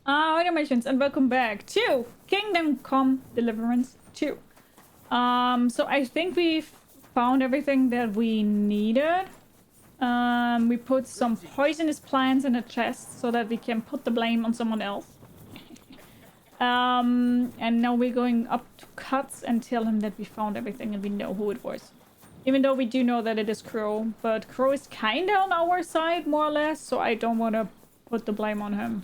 Ahoi, dalmatians, and welcome back to Kingdom Come Deliverance II. So I think we found everything that we needed. We put some poisonous plants in a chest so that we can put the blame on someone else. And now we're going up to Cuts and tell him that we found everything and we know who it was. Even though we do know that it is Crow, but Crow is kinda on our side, more or less, so I don't want to put the blame on him.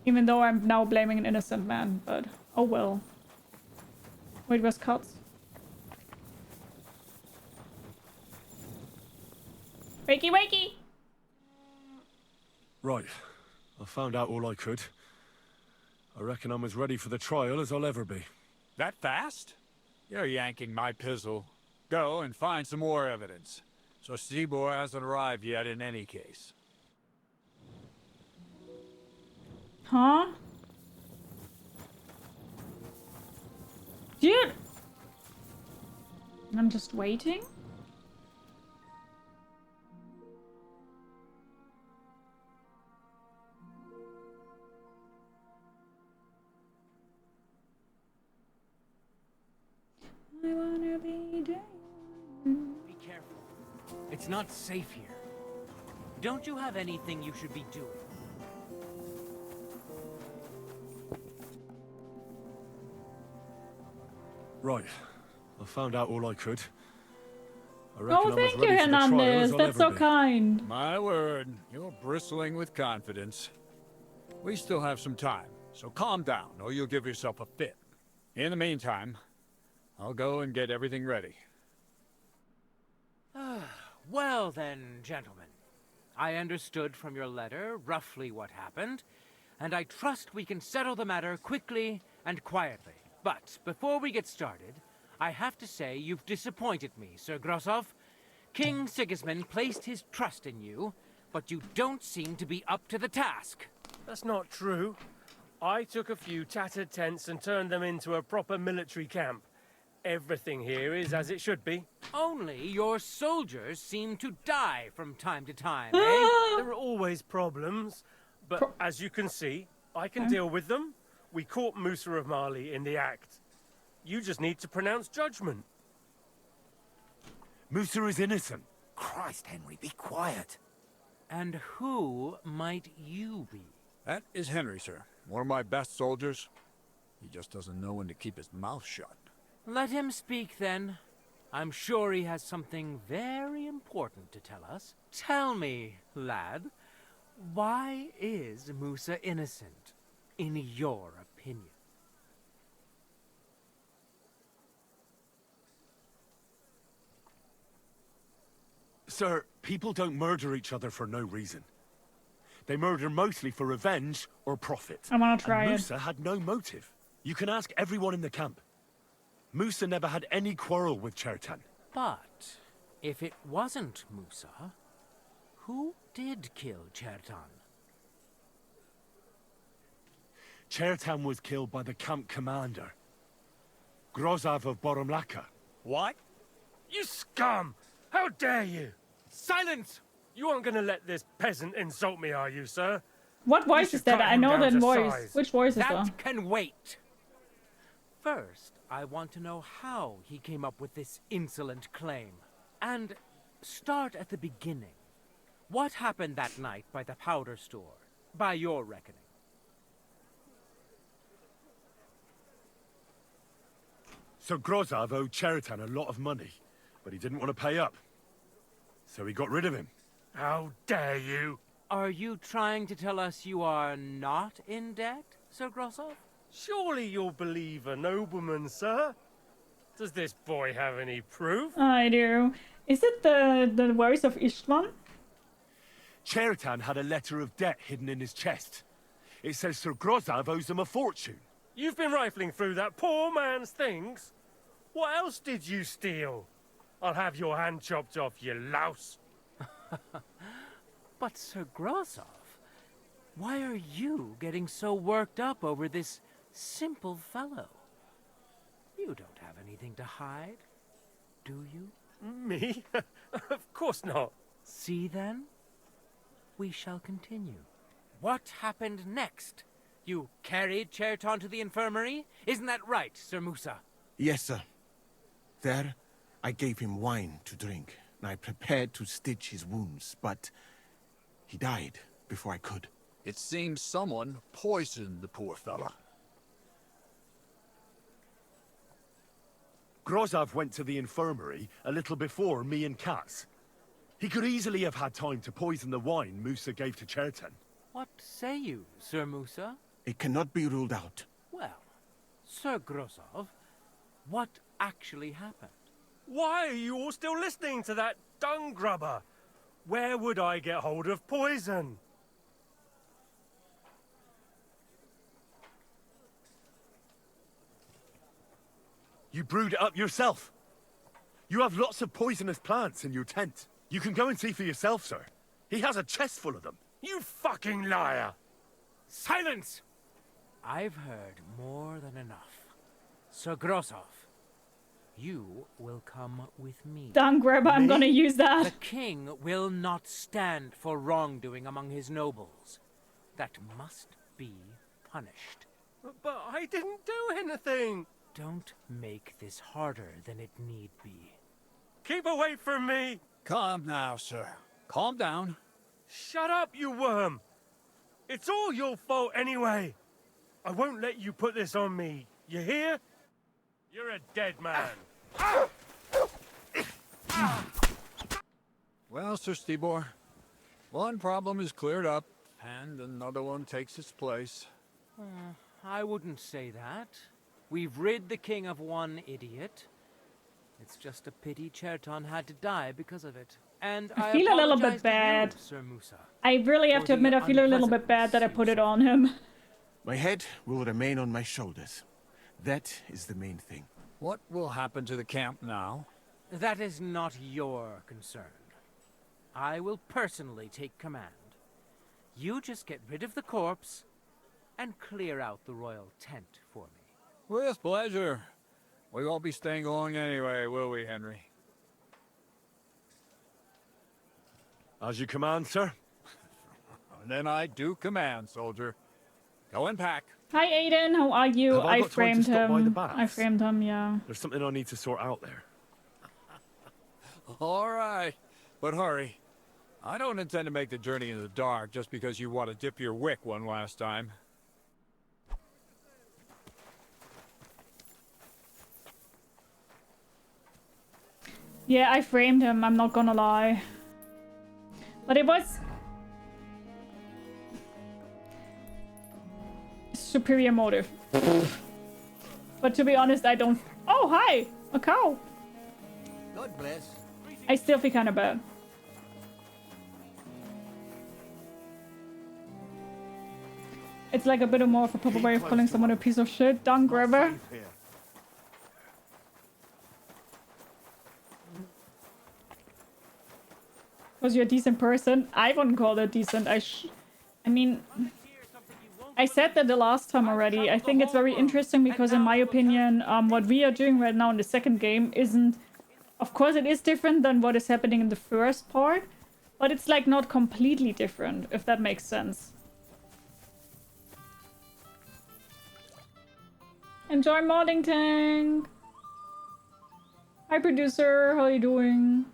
Even though I'm now blaming an innocent man, but oh well. Wait, where's Cuts? Wakey, wakey! Right. I found out all I could. I reckon I'm as ready for the trial as I'll ever be. That fast? You're yanking my pizzle. Go and find some more evidence. So Seymour hasn't arrived yet in any case. Huh? Dude! I'm just waiting? I wanna be there. Be careful. It's not safe here. Don't you have anything you should be doing? Right. I found out all I could. I reckon Oh, I'm thank as you, ready for the trial Hernandez. as I'll That's ever so be. kind. My word, you're bristling with confidence. We still have some time, so calm down or you'll give yourself a fit. In the meantime, I'll go and get everything ready. Well then, gentlemen. I understood from your letter roughly what happened, and I trust we can settle the matter quickly and quietly. But before we get started, I have to say you've disappointed me, Sir Grosov. King Sigismund placed his trust in you, but you don't seem to be up to the task. That's not true. I took a few tattered tents and turned them into a proper military camp. Everything here is as it should be. Only your soldiers seem to die from time to time, eh? There are always problems, but as you can see, I can deal with them. We caught Musa of Mali in the act. You just need to pronounce judgment. Musa is innocent. Christ, Henry, be quiet. And who might you be? That is Henry, sir. One of my best soldiers. He just doesn't know when to keep his mouth shut. Let him speak, then. I'm sure he has something very important to tell us. Tell me, lad, why is Musa innocent, in your opinion? Sir, people don't murder each other for no reason. They murder mostly for revenge or profit. I wanna try and it. Musa had no motive. You can ask everyone in the camp. Musa never had any quarrel with Chertan. But if it wasn't Musa, who did kill Chertan? Chertan was killed by the camp commander, Grozov of Boromlaka. What? You scum! How dare you? Silence! You aren't gonna let this peasant insult me, are you, sir? What voice should is that? cut I him know down that to voice. size. Which voice is that? That can wait. First, I want to know how he came up with this insolent claim. And start at the beginning. What happened that night by the powder store, by your reckoning? So Grozov owed Chertan a lot of money, but he didn't want to pay up. So he got rid of him. How dare you? Are you trying to tell us you are not in debt, Sir Grosov? Surely you'll believe a nobleman, sir? Does this boy have any proof? I do. Is it the voice of Istvan? Chertan had a letter of debt hidden in his chest. It says Sir Grozov owes him a fortune. You've been rifling through that poor man's things? What else did you steal? I'll have your hand chopped off, you louse. But Sir Grosov, why are you getting so worked up over this simple fellow? You don't have anything to hide, do you? Me? Of course not. See then? We shall continue. What happened next? You carried Cherton to the infirmary? Isn't that right, Sir Musa? Yes, sir. There, I gave him wine to drink, and I prepared to stitch his wounds, but he died before I could. It seems someone poisoned the poor fella. Grozov went to the infirmary a little before me and Katz. He could easily have had time to poison the wine Musa gave to Cherton. What say you, Sir Musa? It cannot be ruled out. Well, Sir Grozov, what actually happened? Why are you all still listening to that dung grubber? Where would I get hold of poison? You brewed it up yourself. You have lots of poisonous plants in your tent. You can go and see for yourself, sir. He has a chest full of them. You fucking liar! Silence! I've heard more than enough. Sir Grozov, you will come with me. Dung grabber, I'm gonna use The that. king will not stand for wrongdoing among his nobles. That must be punished. But I didn't do anything! Don't make this harder than it need be. Keep away from me! Calm now, sir. Calm down. Shut up, you worm! It's all your fault anyway! I won't let you put this on me, you hear? You're a dead man. Well, Sir Stibor, one problem is cleared up, and another one takes its place. I wouldn't say that. We've rid the king of one idiot. It's just a pity Cherton had to die because of it. And I feel a little bit apologize to you, bad. Sir Musa. I really have For to admit, the I feel a little bit bad that I put it on him. My head will remain on my shoulders. That is the main thing. What will happen to the camp now? That is not your concern. I will personally take command. You just get rid of the corpse and clear out the royal tent for me. With pleasure. We won't be staying long anyway, will we, Henry? As you command, sir. And then I do command, soldier. Go and pack. Hi Aiden, how are you? Have I I got time to framed stop by the him. baths? I framed him, yeah. There's something I need to sort out there. All right, but hurry. I don't intend to make the journey in the dark just because you want to dip your wick one last time. Yeah, I framed him, I'm not gonna lie. But it was superior motive. But to be honest, I don't... Oh, hi! A cow! God bless. I still feel kind of bad. It's like a bit more of a proper way of calling someone a piece of shit. Dung grabber. Because you're a decent person. I wouldn't call that decent. I mean... I said that the last time already. I think it's very interesting because in my opinion, what we are doing right now in the second game isn't... Of course it is different than what is happening in the first part, but it's like not completely different, if that makes sense. Enjoy modding, Tank! Hi producer, how are you doing?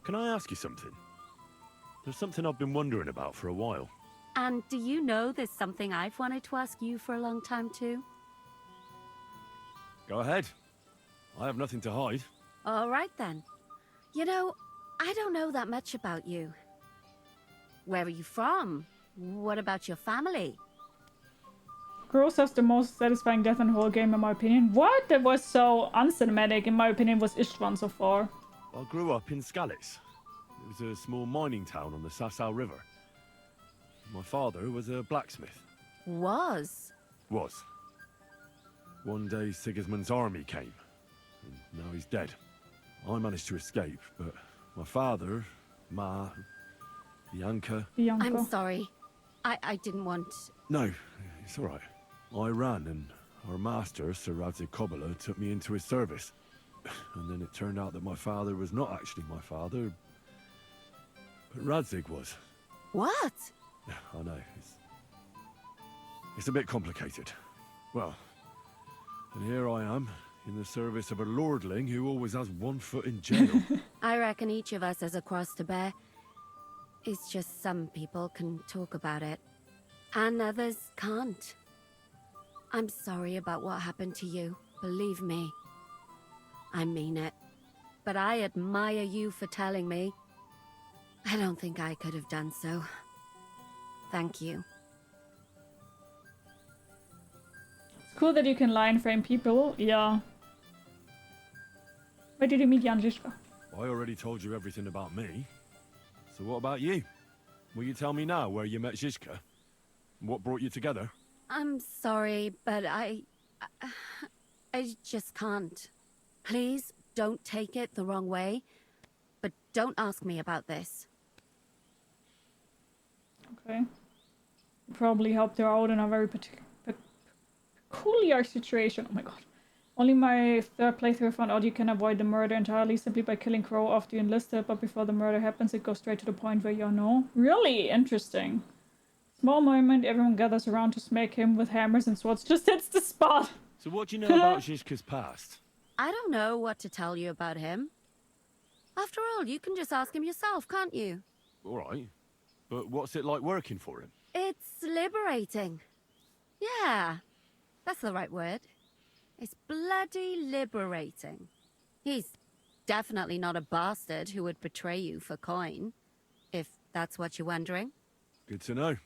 Can I ask you something? There's something I've been wondering about for a while. And do you know there's something I've wanted to ask you for a long time too? Go ahead. I have nothing to hide. All right then. You know, I don't know that much about you. Where are you from? What about your family? Gross has the most satisfying death in the whole game in my opinion. What? That was so uncinematic in my opinion was Istvan so far. I grew up in Skalitz. It was a small mining town on the Sasau River. My father was a blacksmith. Was? Was. One day Sigismund's army came, and now he's dead. I managed to escape, but my father, Ma, Bianca... Bianca. I'm sorry. I didn't want... No, it's all right. I ran, and our master, Sir Radzik Kobola, took me into his service. And then it turned out that my father was not actually my father, Radzig was. What? I know. It's a bit complicated. Well, and here I am, in the service of a lordling who always has one foot in jail. I reckon each of us has a cross to bear. It's just some people can talk about it, and others can't. I'm sorry about what happened to you, believe me. I mean it. But I admire you for telling me. I don't think I could have done so. Thank you. It's cool that you can line frame people. Yeah. Where did you meet Jan Žižka? I already told you everything about me. So what about you? Will you tell me now where you met Žižka? What brought you together? I'm sorry, but I just can't. Please don't take it the wrong way, but don't ask me about this. Okay. You probably helped her out in a very peculiar situation. Oh my god. Only my third playthrough found out you can avoid the murder entirely simply by killing Crow after you enlisted, but before the murder happens it goes straight to the point where you know. Really interesting. Small moment, everyone gathers around to smack him with hammers and swords. Just hits the spot. So what do you know about Žižka's past? I don't know what to tell you about him. After all, you can just ask him yourself, can't you? Alright. But what's it like working for him? It's liberating. Yeah, that's the right word. It's bloody liberating. He's definitely not a bastard who would betray you for coin, if that's what you're wondering. Good to know.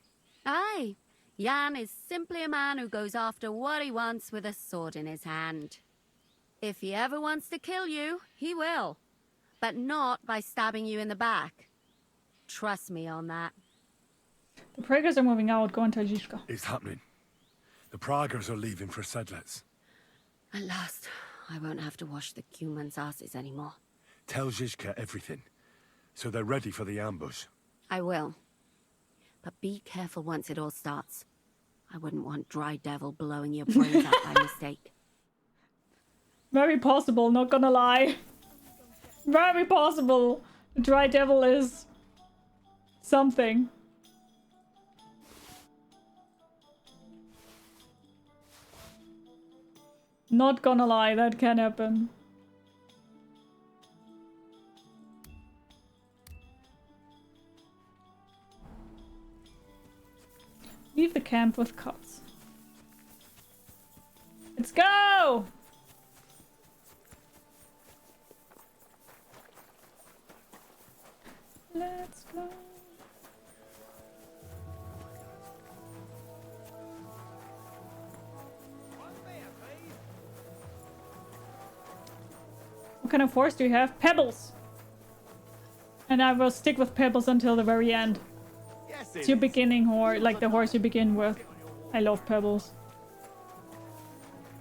Aye, Jan is simply a man who goes after what he wants with a sword in his hand. If he ever wants to kill you, he will. But not by stabbing you in the back. Trust me on that. The Praggers are moving out. Go and tell Žižka. It's happening. The Praggers are leaving for Sedlitz. At last, I won't have to wash the Cumans' asses anymore. Tell Žižka everything, so they're ready for the ambush. I will. But be careful once it all starts. I wouldn't want Dry Devil blowing your brains out by mistake. Very possible, not gonna lie. Very possible. The Dry Devil is something. Not gonna lie, that can happen. Leave the camp with cuts. Let's go! Let's go. What kind of horse do you have? Pebbles! And I will stick with Pebbles until the very end. It's your beginning horse, like the horse you begin with. I love Pebbles.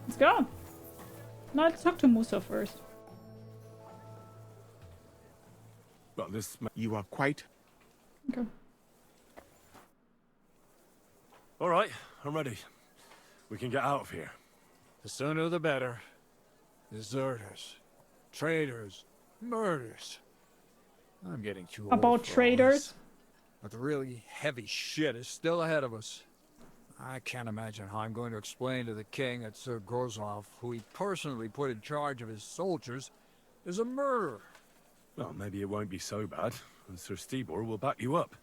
Let's go! Now let's talk to Musa first. Well, this... You are quite... Okay. Alright, I'm ready. We can get out of here. The sooner the better. Deserters, traitors, murders. I'm getting too old About for all traitors? this. But the really heavy shit is still ahead of us. I can't imagine how I'm going to explain to the king that Sir Grozov, who he personally put in charge of his soldiers, is a murderer. Well, maybe it won't be so bad, and Sir Stibor will back you up.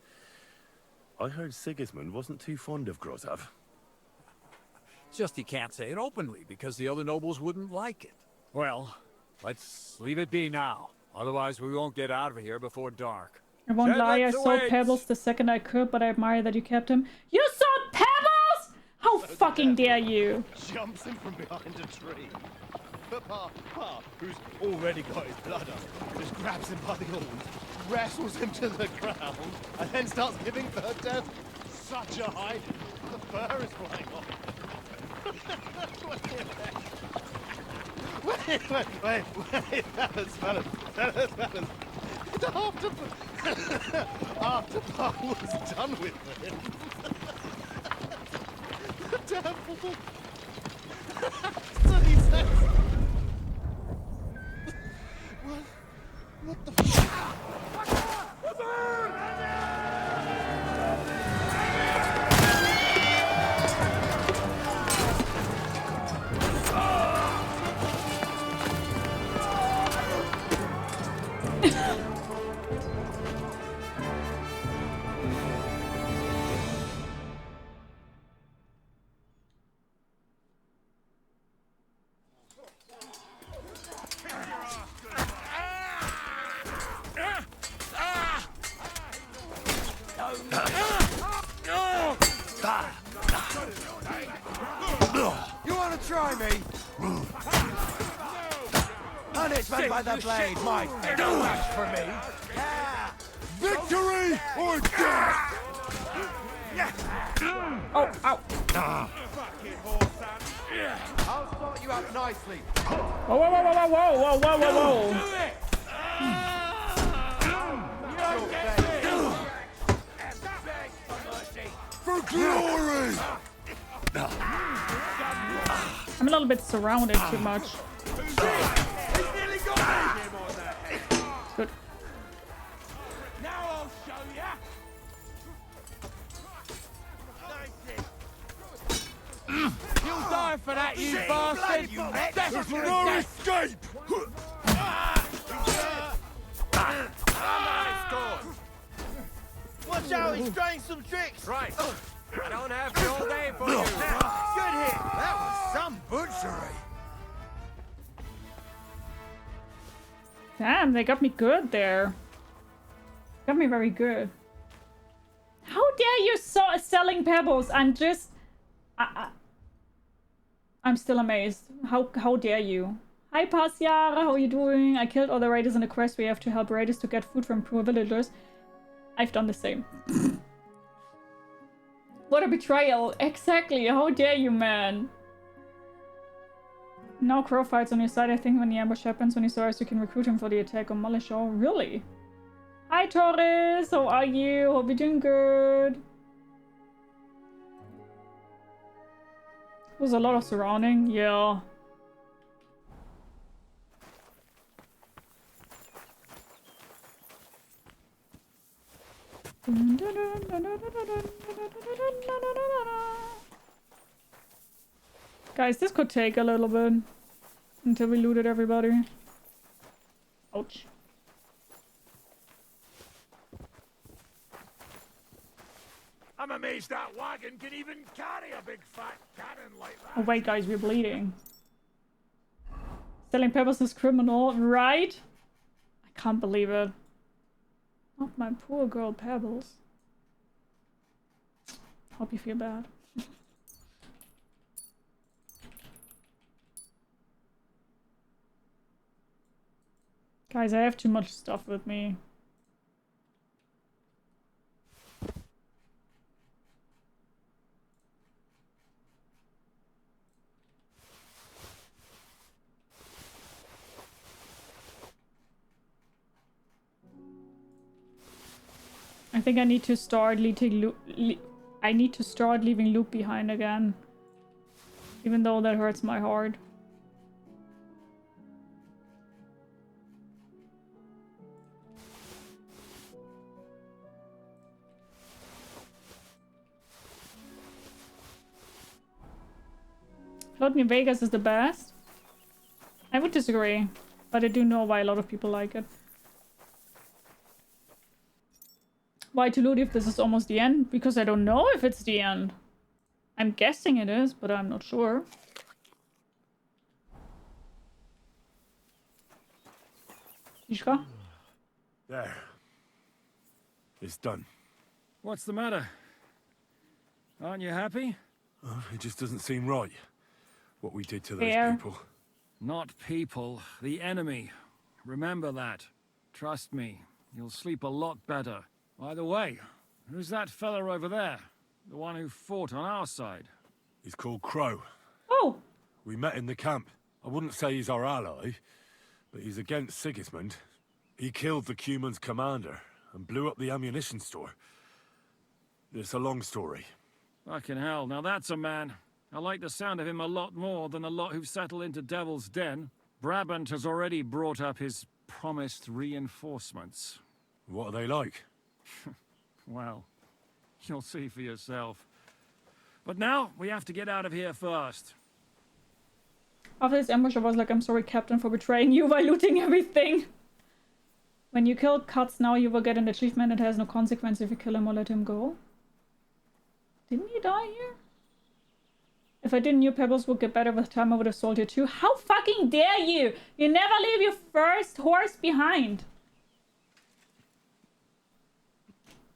I heard Sigismund wasn't too fond of Grozov. It's just he can't say it openly, because the other nobles wouldn't like it. Well, let's leave it be now. Otherwise we won't get out of here before dark. I won't lie, I Sedlitz sold awaits. Pebbles the second I could, but I admire that you kept him. You sold Pebbles?! How fucking dare you! Jumps in from behind a tree. But Pa, who's already got his blood up, just grabs him by the horns, wrestles him to the ground, and then starts giving birth to such a hiding. The fur is flying off. Wait, fellas. After Pa was done with him, the devil. So he says, what the f***? You want to try me? Punishment by the blade might be too much for me. Victory or death! Oh, ow. I'll sort you out nicely. Whoa, whoa, whoa, whoa, whoa, whoa, whoa, whoa, whoa. For glory! I'm a little bit surrounded too much. Good. Now I'll show ya. You'll die for that, you bastard! You There's no escape! Watch out, he's trying some tricks! Right. I don't have to all day for you. Good hit. That was some butchery. Damn, they got me good there. Got me very good. How dare you selling pebbles? I'm just... I'm still amazed. How dare you? Hi, Pasiara, how are you doing? I killed all the raiders in the quest. We have to help raiders to get food from poor villagers. I've done the same. What a betrayal. Exactly. How dare you, man? Now Crow fights on your side. I think when the ambush happens, when he survives, you can recruit him for the attack on Malishal. Really? Hi, Taurus. How are you? Hope you're doing good. There's a lot of surrounding. Yeah. Guys, this could take a little bit until we looted everybody. Ouch. I'm amazed that wagon can even carry a big fat cannon like that. Oh wait, guys, we're bleeding. Selling pebbles is criminal, right? I can't believe it. Not my poor girl Pebbles. Hope you feel bad. Guys, I have too much stuff with me. I think I need to start leaving loot behind again. Even though that hurts my heart. Float New Vegas is the best. I would disagree, but I do know why a lot of people like it. Why to loot if this is almost the end? Because I don't know if it's the end. I'm guessing it is, but I'm not sure. Ishka? There. It's done. What's the matter? Aren't you happy? It just doesn't seem right. What we did to those Fair. people. Not people, the enemy. Remember that. Trust me, you'll sleep a lot better. By the way, who's that fella over there? The one who fought on our side? He's called Crow. Oh! We met in the camp. I wouldn't say he's our ally, but he's against Sigismund. He killed the Cuman's commander and blew up the ammunition store. It's a long story. Fucking hell, now that's a man. I like the sound of him a lot more than a lot who've settled into Devil's Den. Brabant has already brought up his promised reinforcements. What are they like? Well, you'll see for yourself. But now, we have to get out of here first. After this ambush, I was like, I'm sorry, Captain, for betraying you by looting everything. When you kill Cuts now, you will get an achievement. It has no consequence if you kill him or let him go. Didn't he die here? If I didn't, your pebbles would get better with time. I would have sold you too. How fucking dare you! You never leave your first horse behind.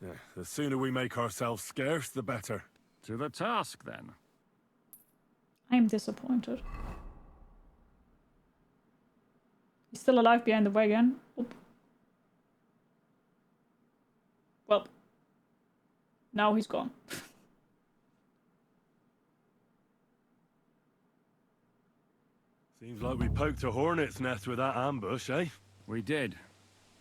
Yeah, the sooner we make ourselves scarce, the better. To the task, then. I'm disappointed. He's still alive behind the wagon. Oop. Well, now he's gone. Seems like we poked a hornet's nest with that ambush, eh? We did.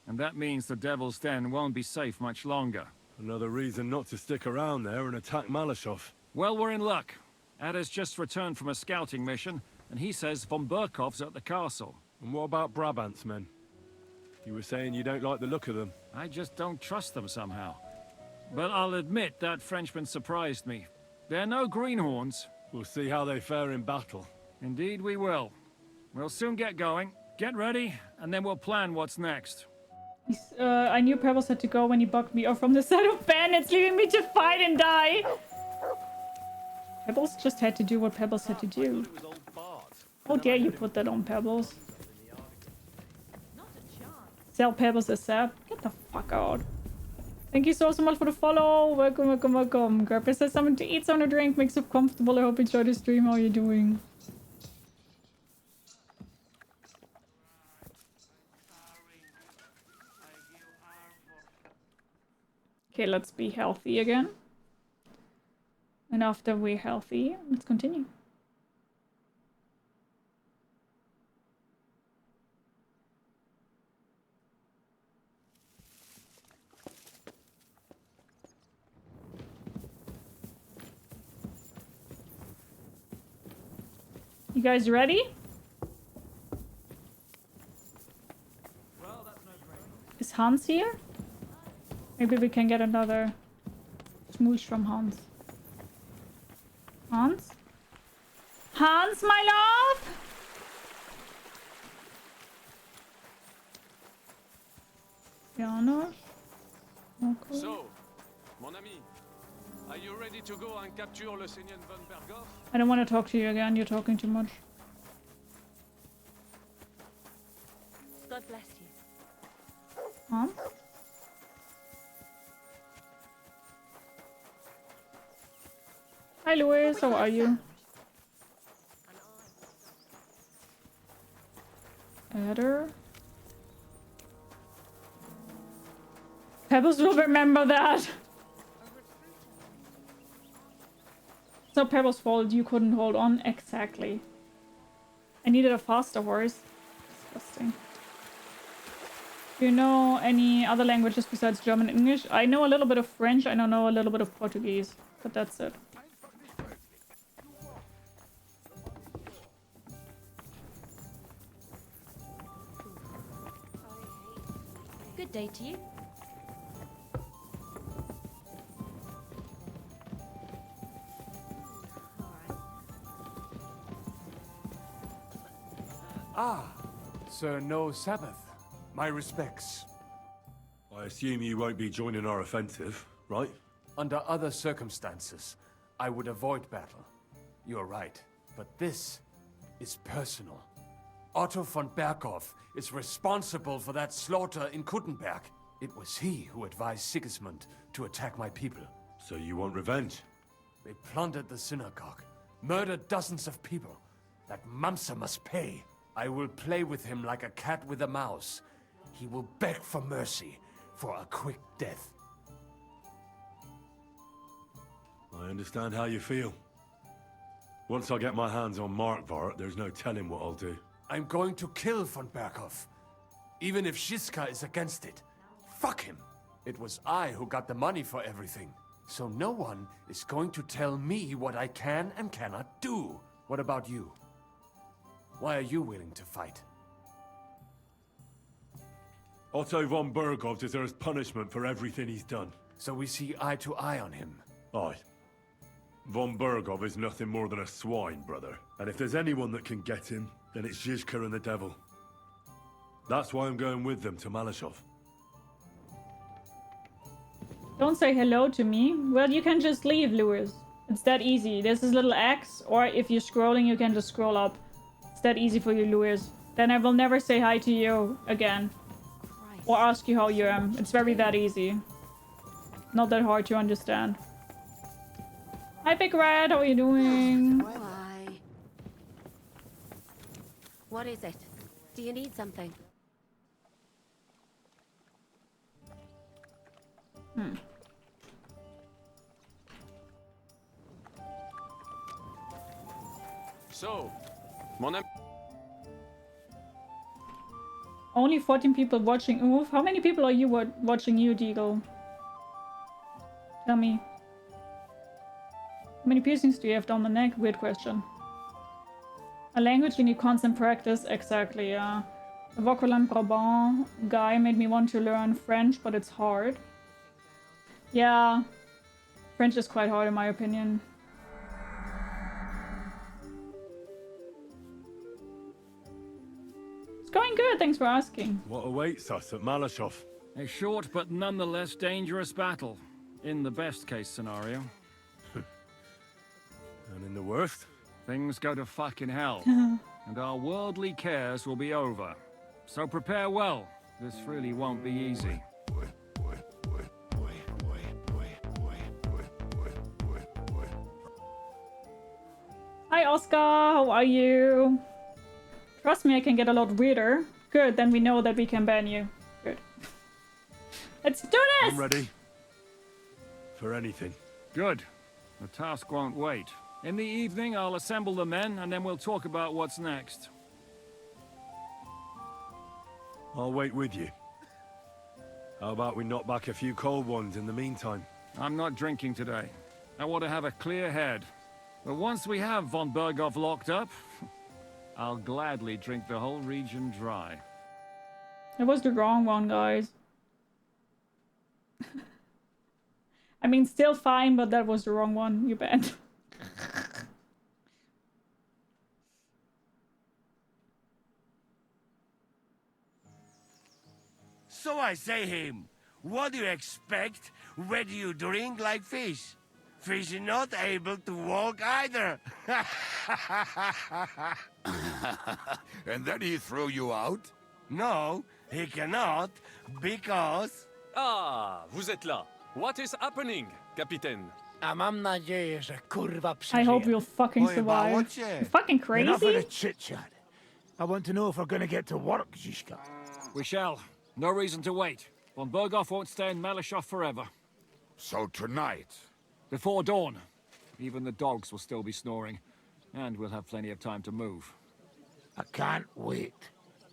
And that means the Devil's Den won't be safe much longer. Another reason not to stick around there and attack Malashov. Well, we're in luck. Ada's just returned from a scouting mission, and he says von Burkov's at the castle. And what about Brabant's men? You were saying you don't like the look of them. I just don't trust them somehow. But I'll admit that Frenchman surprised me. They're no greenhorns. We'll see how they fare in battle. Indeed we will. We'll soon get going. Get ready, and then we'll plan what's next. I knew Pebbles had to go when he bugged me off from the side of bandits, leaving me to fight and die. Pebbles just had to do what Pebbles had to do. How dare you put that on Pebbles? Sell Pebbles as sap? Get the fuck out. Thank you so much for the follow. Welcome, welcome, welcome. Grab yourself something to eat, something to drink, make yourself comfortable. I hope you enjoy the stream. How are you doing? Okay, let's be healthy again. And after we're healthy, let's continue. You guys ready? Is Hans here? Maybe we can get another smooch from Hans. Hans? Hans, my love? Jana? Okay. So, mon ami, are you ready to go and capture le Seigneur von Berghoff? I don't want to talk to you again. You're talking too much. God bless you. Hans? Hi, Louis. How are you? Adder. Pebbles will remember that. So Pebbles' fault. You couldn't hold on. Exactly. I needed a faster horse. Disgusting. Do you know any other languages besides German and English? I know a little bit of French. I know a little bit of Portuguese. But that's it. Good day to you. Ah, Sir No Sabbath. My respects. I assume you won't be joining our offensive, right? Under other circumstances, I would avoid battle. You're right, but this is personal. Otto von Berghoff is responsible for that slaughter in Kuttenberg. It was he who advised Sigismund to attack my people. So you want revenge? They plundered the synagogue, murdered dozens of people. That Mamsa must pay. I will play with him like a cat with a mouse. He will beg for mercy, for a quick death. I understand how you feel. Once I get my hands on Markvart, there's no telling what I'll do. I'm going to kill von Berghoff. Even if Shiska is against it. Fuck him. It was I who got the money for everything. So no one is going to tell me what I can and cannot do. What about you? Why are you willing to fight? Otto von Berghoff deserves punishment for everything he's done. So we see eye to eye on him. Aye. Von Berghoff is nothing more than a swine, brother. And if there's anyone that can get him, then it's Zizka and the devil. That's why I'm going with them to Malashov. Don't say hello to me. Well, you can just leave, Lewis. It's that easy. There's this little X, or if you're scrolling, you can just scroll up. It's that easy for you, Lewis. Then I will never say hi to you again. Or ask you how you are. It's very that easy. not that hard to understand. Hi, Big Red. How are you doing? Why? What is it? Do you need something? So, mon ami. Only 14 people watching. Oof. How many people are you watching you, Deagle? Tell me. How many piercings do you have down the neck? Weird question. A language you need constant practice. Exactly, yeah. The Vauquelin Brabant guy made me want to learn French, but it's hard. Yeah. French is quite hard in my opinion. It's going good, thanks for asking. What awaits us at Malashov? A short but nonetheless dangerous battle, in the best case scenario. And in the worst? Things go to fucking hell, and our worldly cares will be over. So prepare well. This really won't be easy. Hi Oscar, how are you? Trust me, I can get a lot weirder. Good, then we know that we can ban you. Good. Let's do this! I'm ready. For anything. Good. The task won't wait. In the evening, I'll assemble the men, and then we'll talk about what's next. I'll wait with you. How about we knock back a few cold ones in the meantime? I'm not drinking today. I want to have a clear head. But once we have von Berghoff locked up, I'll gladly drink the whole region dry. It was the wrong one, guys. I mean, still fine, but that was the wrong one. You bet. So I say him, what do you expect when you drink like fish? Fish is not able to walk either. And then he threw you out? No, he cannot, because... Ah, vous êtes là. What is happening, Capitaine? I hope you'll fucking survive. You fucking crazy? Enough of the chit-chat. I want to know if we're gonna get to work, Zizka. We shall. No reason to wait. Von Berghoff won't stay in Malashov forever. So tonight? Before dawn. Even the dogs will still be snoring. And we'll have plenty of time to move. I can't wait.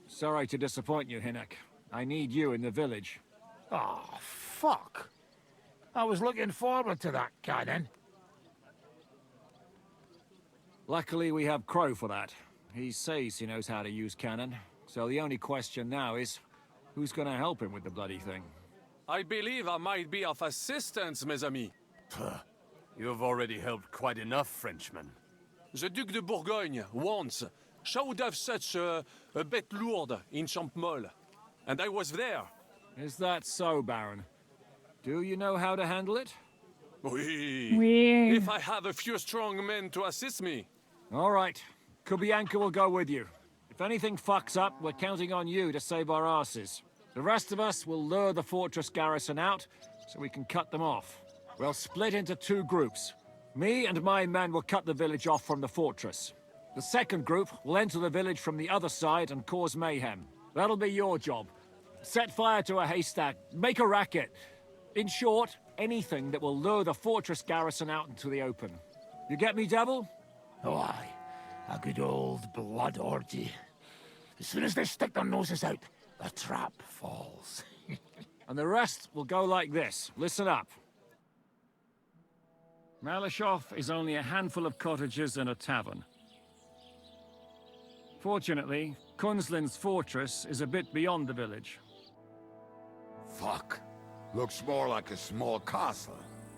Sorry to disappoint you, Hinek. I need you in the village. Oh, fuck. I was looking forward to that, cannon. Luckily, we have Crow for that. He says he knows how to use cannon. So the only question now is, who's gonna help him with the bloody thing? I believe I might be of assistance, mes amis. You've already helped quite enough, Frenchman. The Duc de Bourgogne, once, showed off such a bête lourde in Champmol. And I was there. Is that so, Baron? Do you know how to handle it? Oui. If I have a few strong men to assist me. All right. Kubianka will go with you. If anything fucks up, we're counting on you to save our asses. The rest of us will lure the fortress garrison out, so we can cut them off. We'll split into two groups. Me and my men will cut the village off from the fortress. The second group will enter the village from the other side and cause mayhem. That'll be your job. Set fire to a haystack, make a racket. In short, anything that will lure the fortress garrison out into the open. You get me, Devil? Oh, aye. A good old blood orgy. As soon as they stick their noses out, the trap falls. And the rest will go like this. Listen up. Malashov is only a handful of cottages and a tavern. Fortunately, Kunzlin's fortress is a bit beyond the village. Fuck. Looks more like a small castle.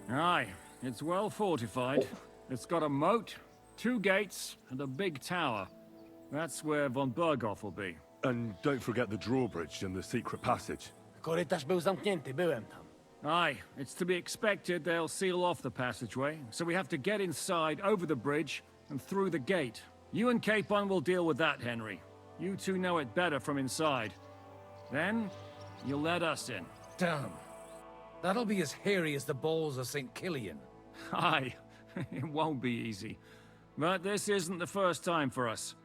Aye, it's well fortified. It's got a moat, 2 gates, and a big tower. That's where von Berghoff will be. And don't forget the drawbridge and the secret passage. Aye, it's to be expected they'll seal off the passageway, so we have to get inside, over the bridge, and through the gate. You and Capon will deal with that, Henry. You two know it better from inside. Then, you'll let us in. Damn. That'll be as hairy as the balls of St. Killian. Aye, it won't be easy. But this isn't the first time for us.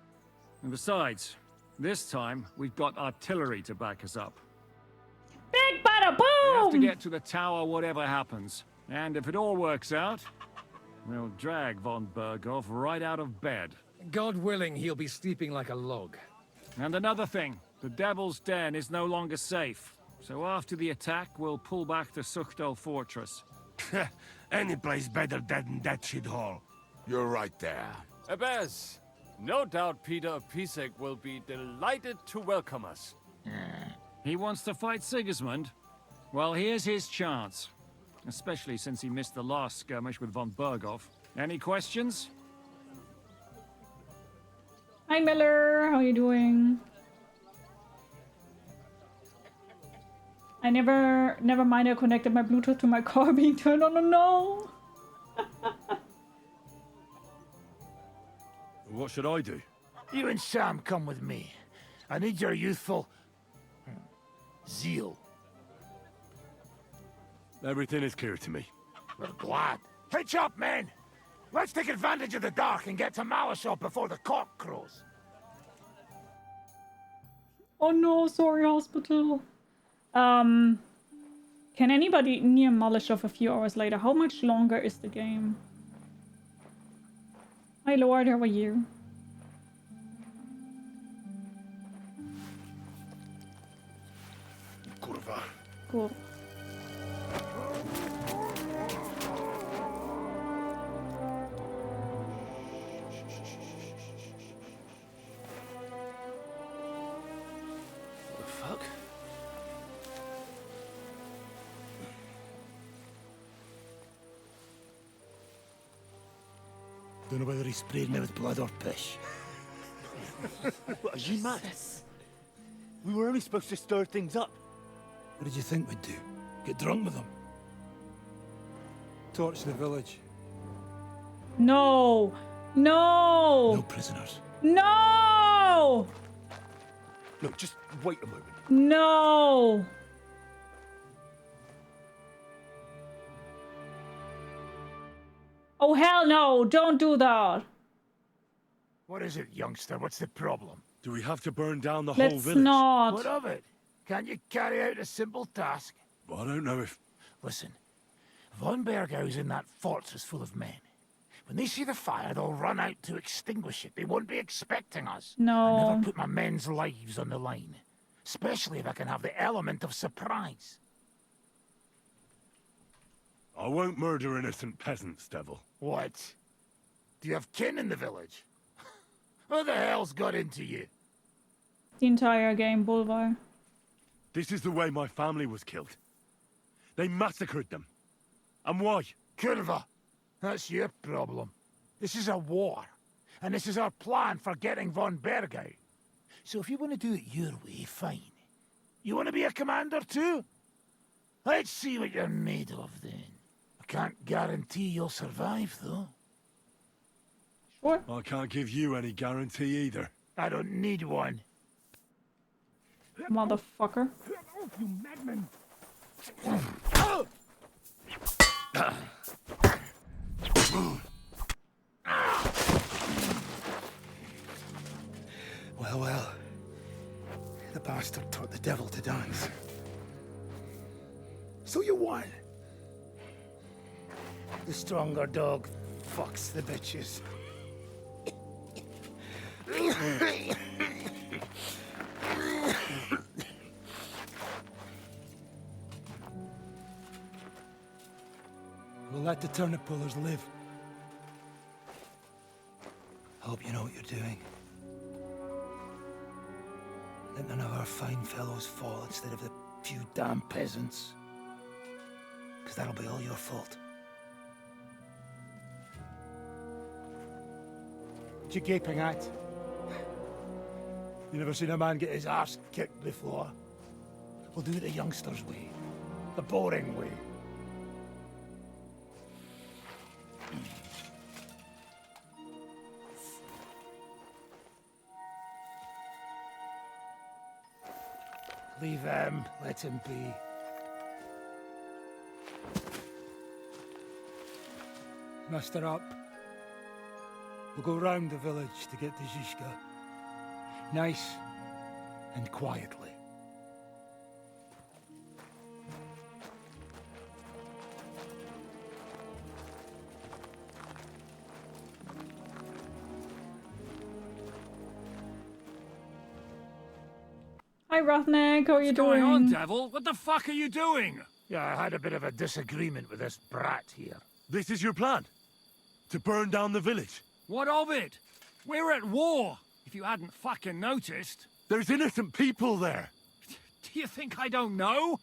And besides, this time we've got artillery to back us up. Big bada boom! We have to get to the tower whatever happens. And if it all works out, we'll drag von Berghoff right out of bed. God willing, he'll be sleeping like a log. And another thing, the Devil's Den is no longer safe. So after the attack, we'll pull back to Suchtel Fortress. Any place better than that shithole. You're right there. Abbas, no doubt Peter of Pisek will be delighted to welcome us. He wants to fight Sigismund? Well, here's his chance. Especially since he missed the last skirmish with von Berghoff. Any questions? Hi Miller, how you doing? I never mind, I connected my Bluetooth to my car being turned on. Oh no! What should I do? You and Sam come with me. I need your youthful zeal. Everything is clear to me. We're glad. Hitch up, men! Let's take advantage of the dark and get to Malishop before the cock crows. Oh no, sorry hospital. Can anybody near Malishov a few hours later? How much longer is the game? Hi Lord, how are you? Kurwa. Cool. What the fuck? Don't know whether he sprayed me with blood or piss. What, are you mad? We were only supposed to stir things up. What did you think we'd do? Get drunk with them? Torch the village. No! No! No prisoners. No! Look, just wait a moment. No! Oh hell no! Don't do that! What is it, youngster? What's the problem? Do we have to burn down the Let's whole village? not. What of it? Can't you carry out a simple task? Well, I don't know if... Listen, von Bergau's in that fortress full of men. When they see the fire, they'll run out to extinguish it. They won't be expecting us. No. I never put my men's lives on the line. Especially if I can have the element of surprise. I won't murder innocent peasants, Devil. What? Do you have kin in the village? Who the hell's got into you? The entire game, Bulvar. This is the way my family was killed. They massacred them. And why? Kurva, that's your problem. This is a war. And this is our plan for getting von Bergau. So if you want to do it your way, fine. You want to be a commander too? Let's see what you're made of then. I can't guarantee you'll survive, though. Sure. I can't give you any guarantee either. I don't need one. Motherfucker. You madman! Well, well. The bastard taught the devil to dance. So you won. The stronger dog fucks the bitches. We'll let the turnip pullers live. Hope you know what you're doing. Let none of our fine fellows fall instead of the few damn peasants. Because that'll be all your fault. What you gaping at? You never seen a man get his arse kicked before? We'll do it the youngsters' way. The boring way. Leave him. Let him be. Muster up. We'll go round the village to get to Zizka. Nice and quietly. Hi, Rothnick. How are you doing? What's going on, devil? What the fuck are you doing? Yeah, I had a bit of a disagreement with this brat here. This is your plan? To burn down the village? What of it? We're at war, if you hadn't fucking noticed. There's innocent people there. Do you think I don't know?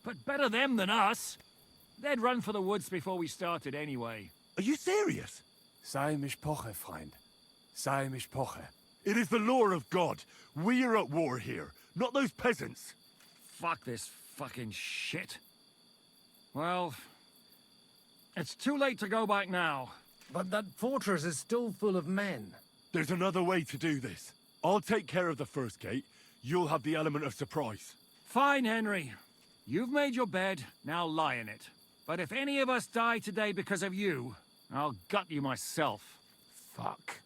But better them than us. They'd run for the woods before we started anyway. Are you serious? Sei mishpoche, Freund. Sei mishpoche. It is the law of God. We are at war here, not those peasants. Fuck this fucking shit. Well, it's too late to go back now. But that fortress is still full of men. There's another way to do this. I'll take care of the first gate. You'll have the element of surprise. Fine, Henry. You've made your bed, now lie in it. But if any of us die today because of you, I'll gut you myself. Fuck.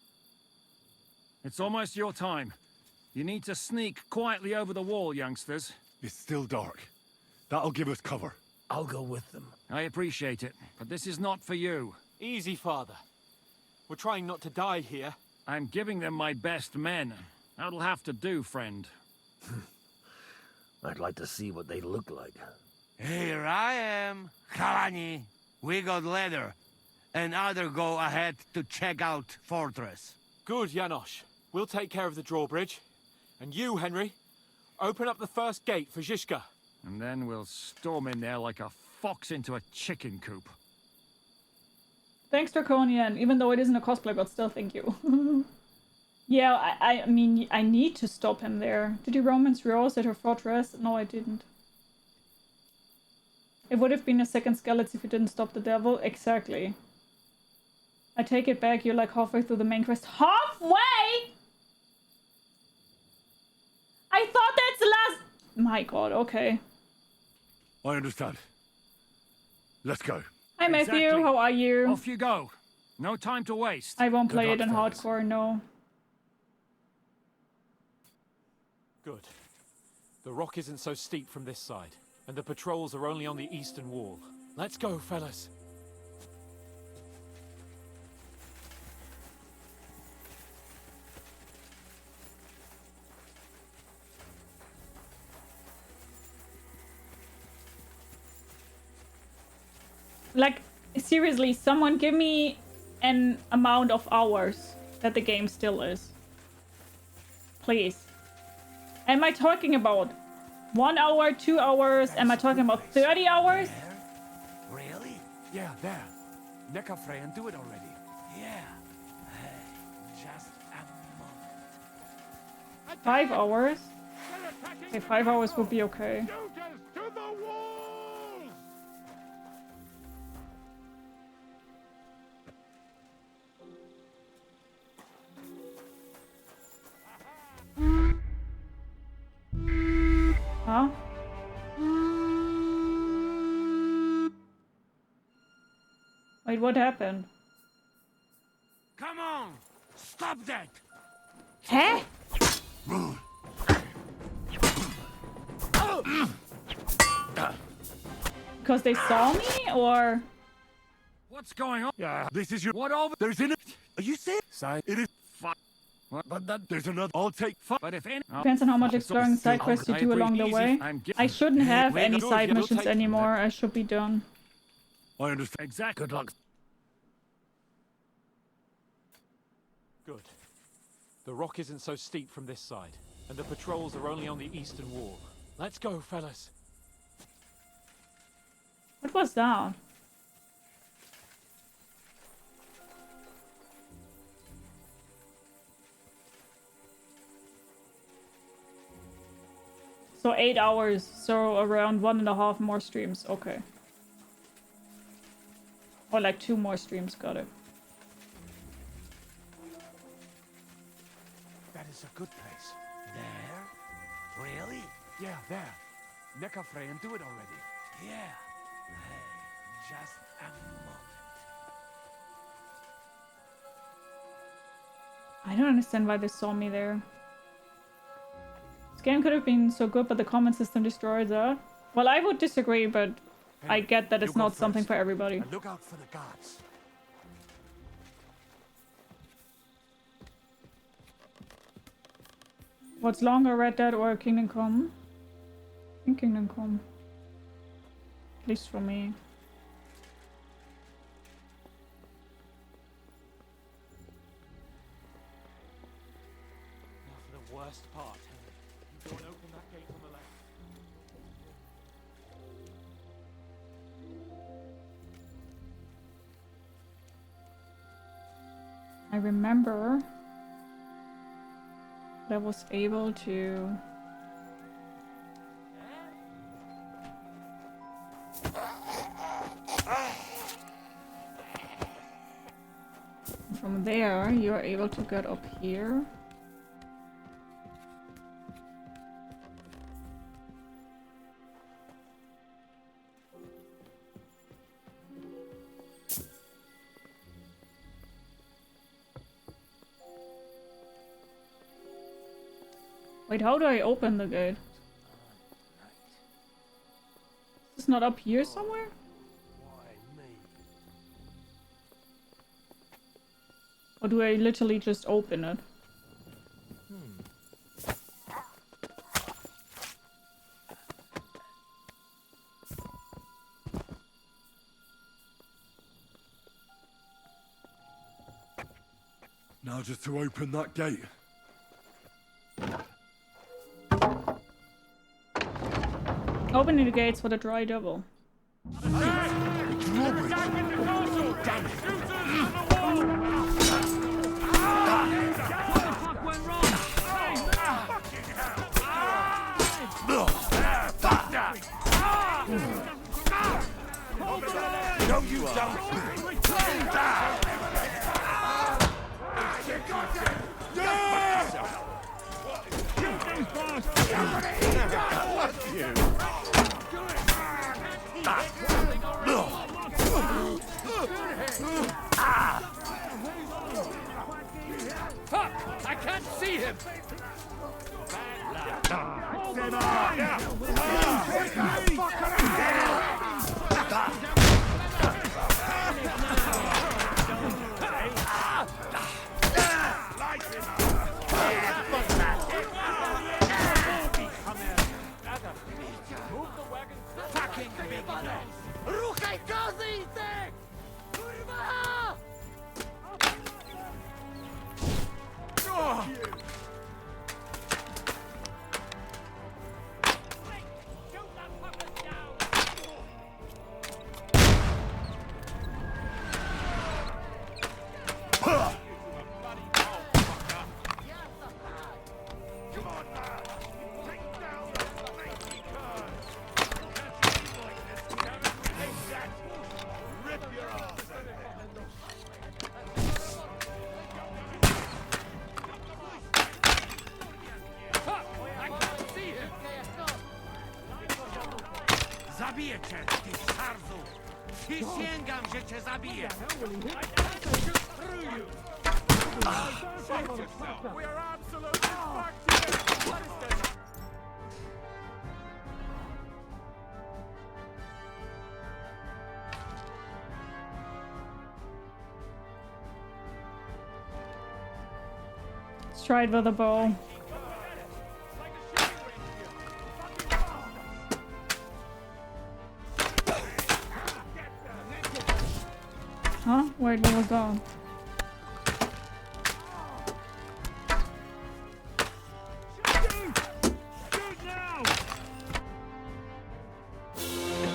It's almost your time. You need to sneak quietly over the wall, youngsters. It's still dark. That'll give us cover. I'll go with them. I appreciate it, but this is not for you. Easy, Father. We're trying not to die here. I'm giving them my best men. That'll have to do, friend. I'd like to see what they look like. Here I am, Kalani. We got leather, and other go ahead to check out fortress. Good, Janosch. We'll take care of the drawbridge. And you, Henry, open up the first gate for Zizka. And then we'll storm in there like a fox into a chicken coop. Thanks, Draconian. Even though it isn't a cosplay, but still thank you. Yeah, I mean, I need to stop him there. Did you romance Rose at her fortress? No, I didn't. It would have been a second skeleton if you didn't stop the devil. Exactly. I take it back. You're like halfway through the main quest. Halfway?! I thought that's the last... My god, okay. I understand. Let's go. Hi, Matthew. Exactly. How are you? Off you go. No time to waste. I won't play it in fellas. hardcore, no. Good. The rock isn't so steep from this side, and the patrols are only on the eastern wall. Let's go, fellas. Like, seriously, someone give me an amount of hours that the game still is. Please. Am I talking about 1 hour, 2 hours? Am I talking about 30 hours? Really? Yeah, there. Neckarfrey and do it already. Yeah. Hey, just a moment. 5 hours? Okay, 5 hours would be okay. Huh? Wait, what happened? Come on! Stop that! Huh? Because they saw me, or... What's going on? Yeah, this is your... What over... There's in it... Are you serious? It is... Fuck. What? But that... There's another... I'll take... But if any... Depends on how much exploring side quests you do along the way. I shouldn't have any side missions anymore. I should be done. I understand. Exactly. Good luck. Good. The rock isn't so steep from this side, and the patrols are only on the eastern wall. Let's go, fellas. What was that? So 8 hours, so around 1.5 more streams, okay. Or like 2 more streams, got it. That is a good place. There? Really? Yeah, there. Neckarfrey and do it already. Yeah. Hey, just a moment. I don't understand why they saw me there. This game could have been so good, but the combat system destroyed that. Well, I would disagree, but I get that it's not something for everybody. And look out for the guards. What's longer, Red Dead or Kingdom Come? I think Kingdom Come. At least for me. Now for the worst part, Henry. You go and open that gate on the left. I remember that I was able to... From there, you are able to get up here. Wait, how do I open the gate? Is this not up here somewhere? Or do I literally just open it? Now just to open that gate. Opening the gates for the dry double. No, you don't. Fuck! I can't see him! Zabiję cię, ty sarzu! Przysięgam, że cię zabiję! Let's try it with a bow. Huh? Where'd we go?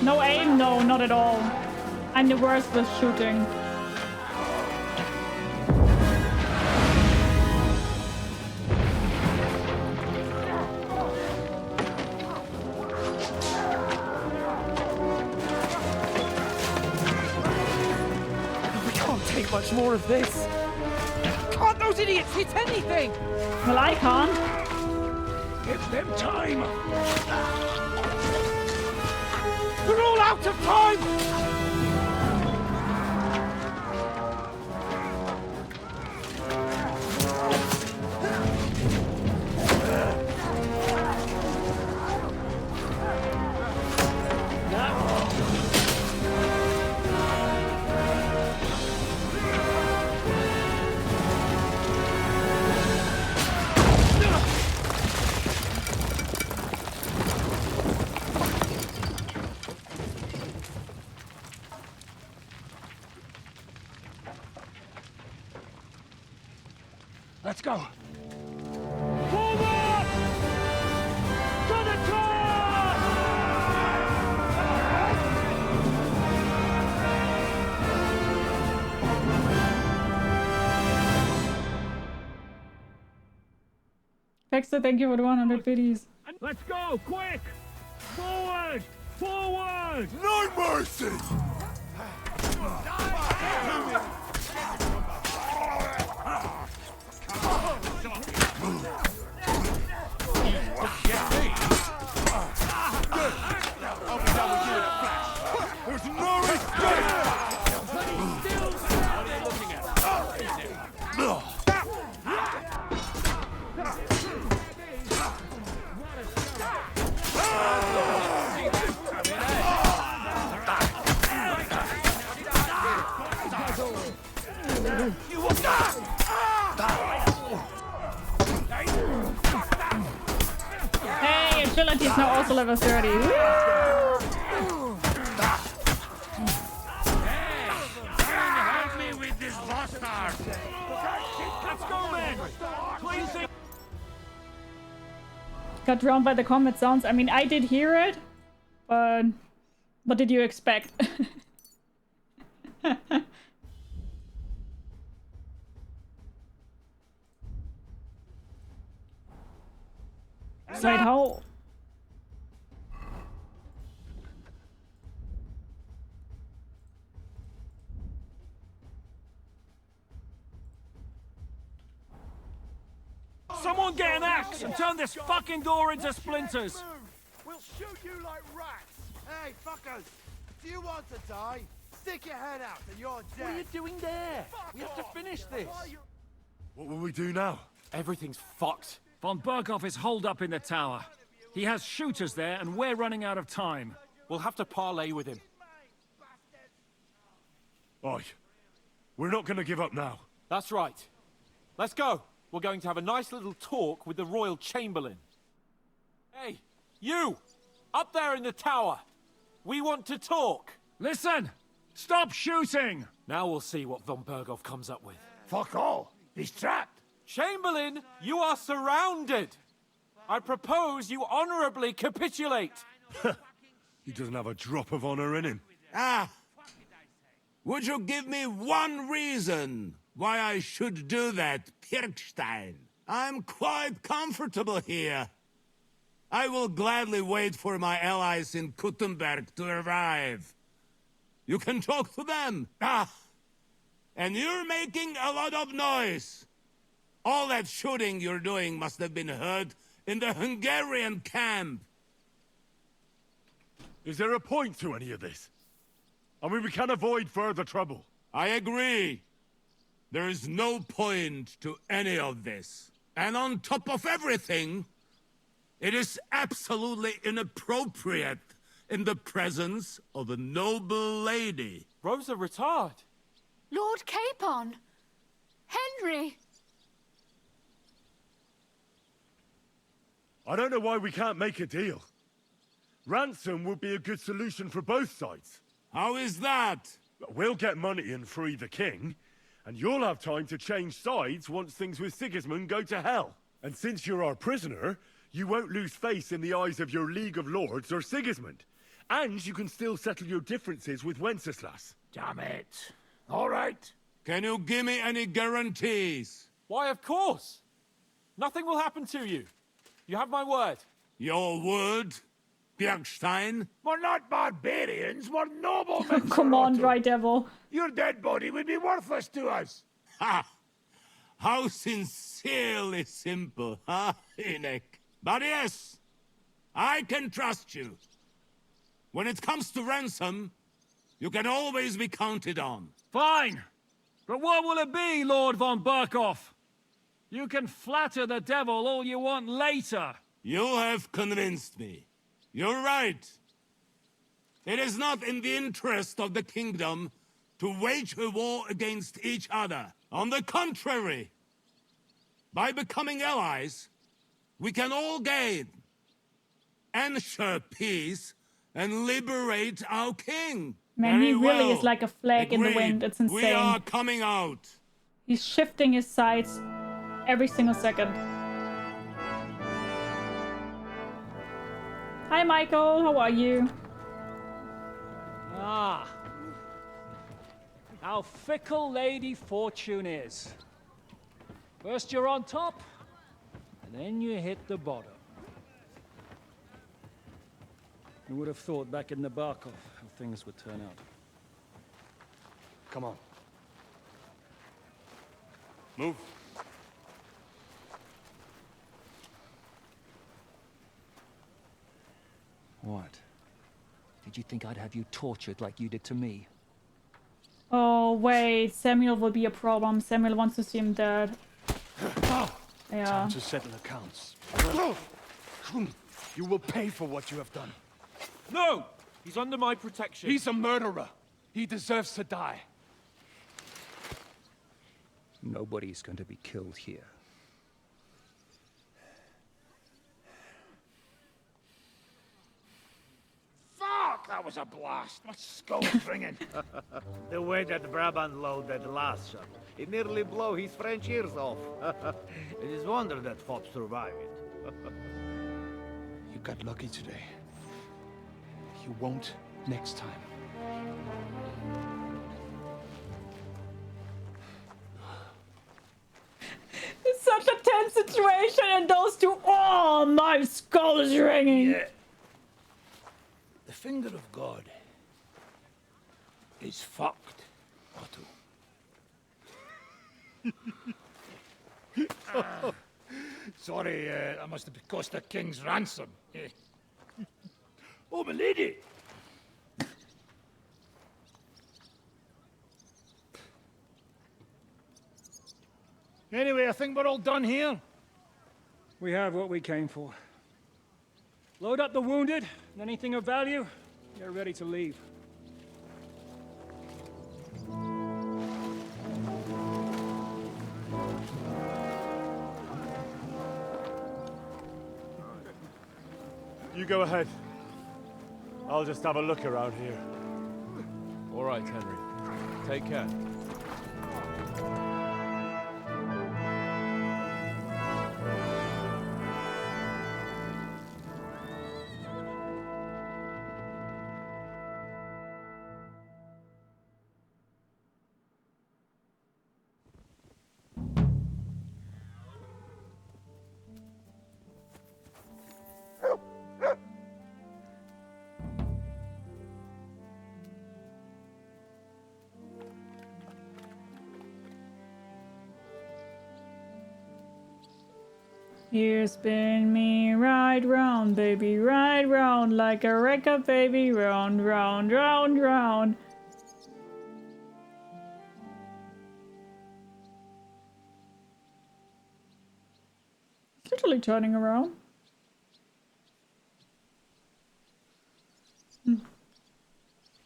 No aim? No, not at all. I'm the worst with shooting. Much more of this. Can't those idiots hit anything? Well, I can't. Give them time. They're all out of time. Let's go. Forward! To the top! Dexter, thank you for the 100 biddies. Let's go, quick! Forward! Forward! No mercy! I'll be done with you in a flash. There's no escape! What are you looking at? Hey, agility is now also level 30. Woo! Help me with this bastard! Let's go, man! Please. Got drowned by the combat sounds. I mean, I did hear it, but what did you expect? Wait, how? Someone get an axe and turn this fucking door into splinters! We'll shoot you like rats! Hey, fuckers! Do you want to die? Stick your head out and you're dead! What are you doing there? We have to finish this! What will we do now? Everything's fucked. Von Berghoff is holed up in the tower. He has shooters there, and we're running out of time. We'll have to parley with him. Oi. We're not gonna give up now. That's right. Let's go. We're going to have a nice little talk with the Royal Chamberlain. Hey, you! Up there in the tower! We want to talk! Listen! Stop shooting! Now we'll see what Von Berghoff comes up with. Fuck all! He's trapped! Chamberlain, you are surrounded! I propose you honorably capitulate! He doesn't have a drop of honor in him. Ah! Would you give me one reason why I should do that, Pirkstein? I'm quite comfortable here. I will gladly wait for my allies in Kuttenberg to arrive. You can talk to them. Ah! And you're making a lot of noise. All that shooting you're doing must have been heard in the Hungarian camp. Is there a point to any of this? I mean, we can avoid further trouble. I agree. There is no point to any of this. And on top of everything, it is absolutely inappropriate in the presence of a noble lady. Rosa Retard. Lord Capon! Henry! I don't know why we can't make a deal. Ransom would be a good solution for both sides. How is that? We'll get money and free the king, and you'll have time to change sides once things with Sigismund go to hell. And since you're our prisoner, you won't lose face in the eyes of your League of Lords or Sigismund. And you can still settle your differences with Wenceslas. Damn it. All right. Can you give me any guarantees? Why, of course. Nothing will happen to you. You have my word. Your word, Bjergstein? We're not barbarians, we're noblemen. Come on, Dry Devil. Your dead body would be worthless to us. Ha! How sincerely simple, huh, Enoch? But yes, I can trust you. When it comes to ransom, you can always be counted on. Fine. But what will it be, Lord von Berghoff? You can flatter the devil all you want later. You have convinced me. You're right. It is not in the interest of the kingdom to wage a war against each other. On the contrary, by becoming allies, we can all gain, ensure peace, and liberate our king. Man, he Very really well. is like a flag in the Agreed. wind. It's insane. We are coming out. He's shifting his sides Every single second. Hi, Michael. How are you? Ah. How fickle Lady Fortune is. First you're on top, and then you hit the bottom. Who would have thought back in Nabokov how things would turn out? Come on. Move. What? Did you think I'd have you tortured like you did to me? Oh, wait. Samuel will be a problem. Samuel wants to see him dead. Yeah. Time to settle accounts. You will pay for what you have done. No! He's under my protection. He's a murderer. He deserves to die. Nobody's going to be killed here. Fuck! That was a blast. My skull's ringing. The way that Brabant loaded the last shot, it nearly blew his French ears off. It is wonder that Fop survived it. You got lucky today. You won't next time. It's such a tense situation, and those two. Oh, my skull is ringing. Yeah. The finger of God is fucked, Otto. Sorry, I must have cost the king's ransom. Oh, my lady! Anyway, I think we're all done here. We have what we came for. Load up the wounded, and anything of value, get ready to leave. You go ahead. I'll just have a look around here. All right, Henry. Take care. You spin me right round, baby, right round, like a record, baby, round, round, round, round. It's literally turning around.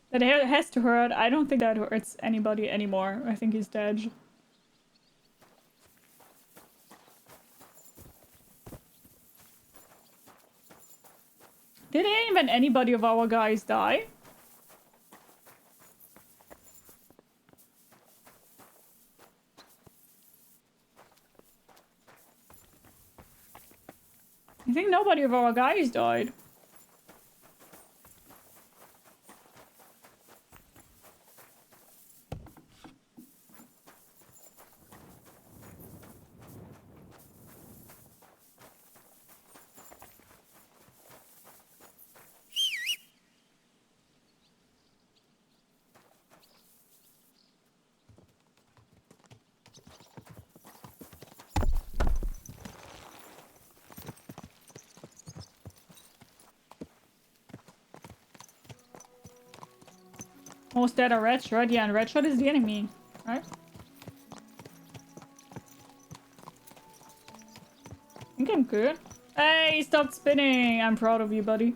That has to hurt. I don't think that hurts anybody anymore. I think he's dead. Did even anybody of our guys die? I think nobody of our guys died. Oh, is that a red shirt? Yeah, and red shirt is the enemy, right? I think I'm good. Hey, stop spinning! I'm proud of you, buddy.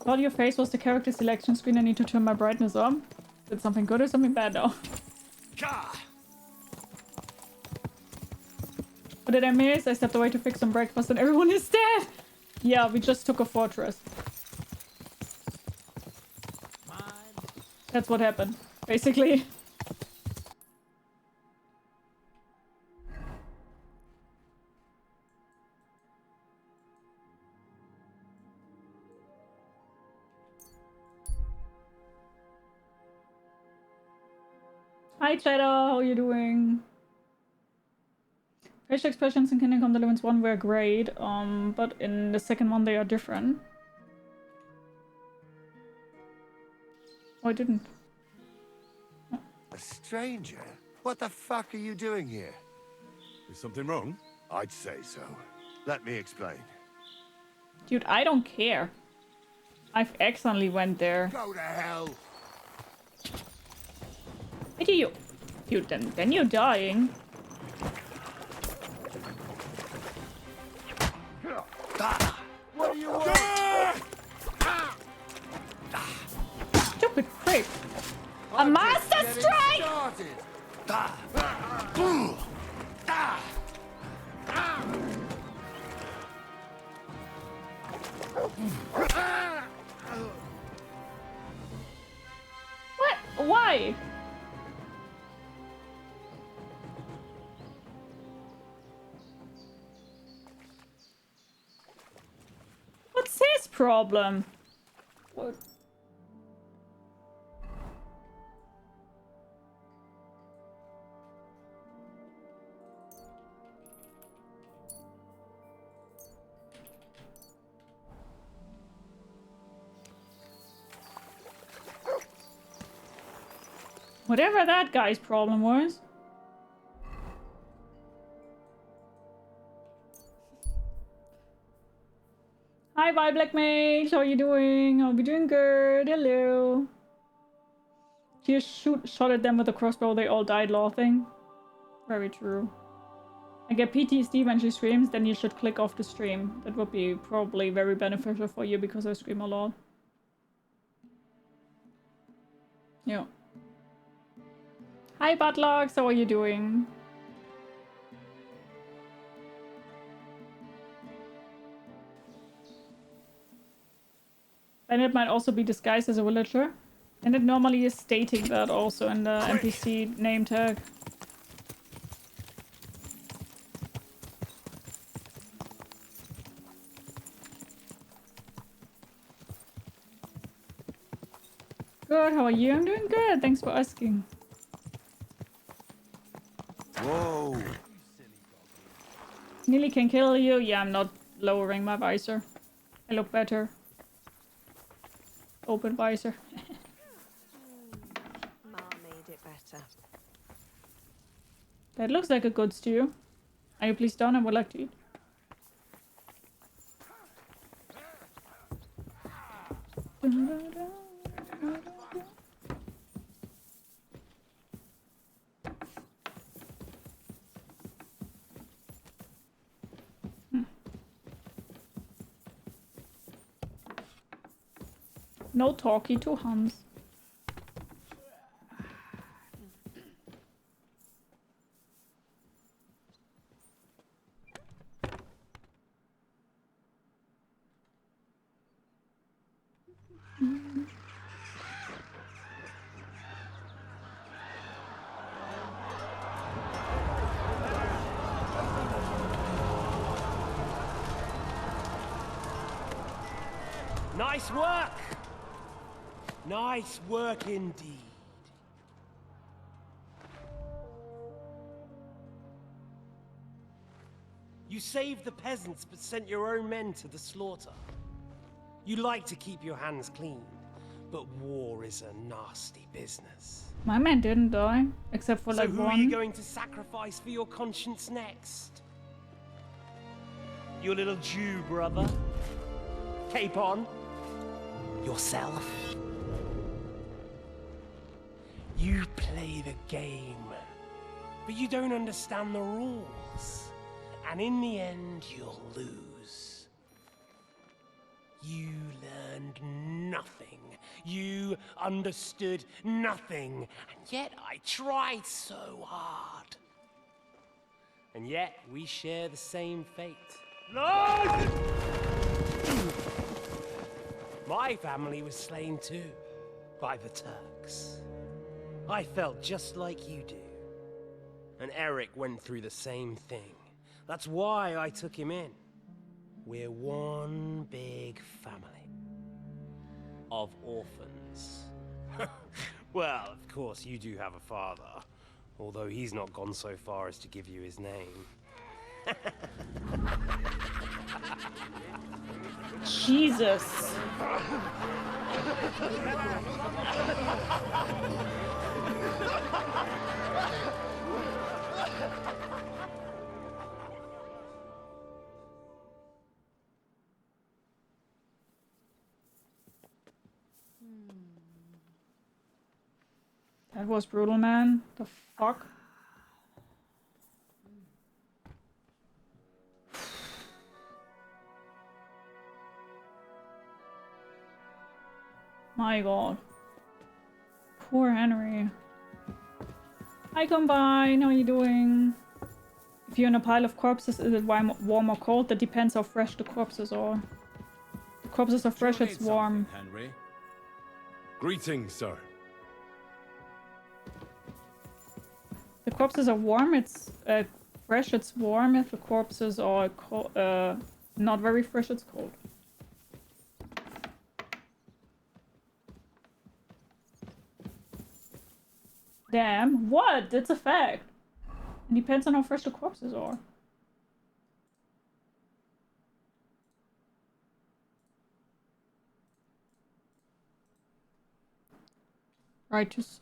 While your face was the character selection screen, I need to turn my brightness on. Is it something good or something bad now? What did I miss? I stepped away to fix some breakfast and everyone is dead! Yeah, we just took a fortress. That's what happened, basically. Hi Cheddar, how are you doing? Facial expressions in Kingdom Come Deliverance 1 were great, but in the second one they are different. Oh, I didn't. A stranger? What the fuck are you doing here? Is something wrong? I'd say so. Let me explain. Dude, I don't care. I've accidentally went there. Go to hell! Wait, you... Dude, then you're dying. What do you want? Stupid prick. A master strike! What? Why? What's his problem? What? Whatever that guy's problem was. Hi, bye, Black Mage. How are you doing? I'll be doing good. Hello. Just shot at them with a crossbow. They all died laughing. Very true. I get PTSD when she screams. Then you should click off the stream. That would be probably very beneficial for you because I scream a lot. Yeah. Hi, Buttlogs. How are you doing? And it might also be disguised as a villager. And it normally is stating that also in the NPC name tag. Good, how are you? I'm doing good, thanks for asking. Whoa! Nearly can kill you? Yeah, I'm not lowering my visor. I look better. Open visor. Ma made it better. That looks like a good stew. Are you please done? I would like to eat. No talkie to Hans. Nice work! Nice work indeed. You saved the peasants but sent your own men to the slaughter. You like to keep your hands clean, but war is a nasty business. My man didn't die, except for like so who one. are you going to sacrifice for your conscience next? Your little Jew brother? Capon? Yourself? You play the game, but you don't understand the rules. And in the end, you'll lose. You learned nothing. You understood nothing. And yet I tried so hard. And yet we share the same fate. No! My family was slain too, by the Turks. I felt just like you do. And Eric went through the same thing. That's why I took him in. We're one big family of orphans. Well, of course, you do have a father. Although he's not gone so far as to give you his name. Jesus. That was brutal, man. The fuck? My god. Poor Henry. Hi, Combine. How are you doing? If you're in a pile of corpses, is it warm or cold? That depends how fresh the corpses are. The corpses are fresh, it's warm. Henry. Greetings, sir. The corpses are warm, it's fresh, it's warm. If the corpses are not very fresh, it's cold. Damn, what? It's a fact. It depends on how fresh the corpses are. Right, just...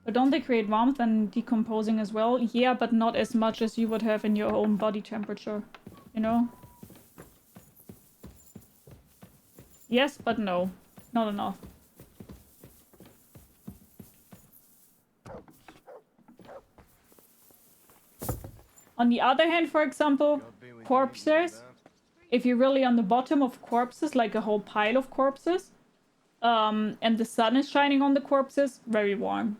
But don't they create warmth and decomposing as well? Yeah, but not as much as you would have in your own body temperature. You know? Yes, but no. Not enough. On the other hand, for example, corpses, if you're really on the bottom of corpses, like a whole pile of corpses, and the sun is shining on the corpses, very warm.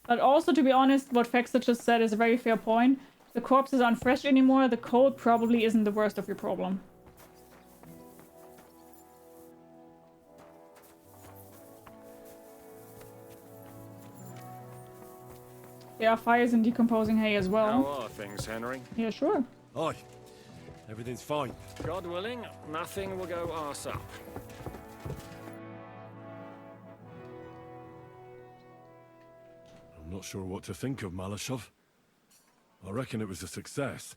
But also, to be honest, what Fexa just said is a very fair point. The corpses aren't fresh anymore, the cold probably isn't the worst of your problem. There are fires in decomposing hay as well. How are things, Henry? Yeah, sure. Aye. Everything's fine. God willing, nothing will go arse up. I'm not sure what to think of Malashov. I reckon it was a success,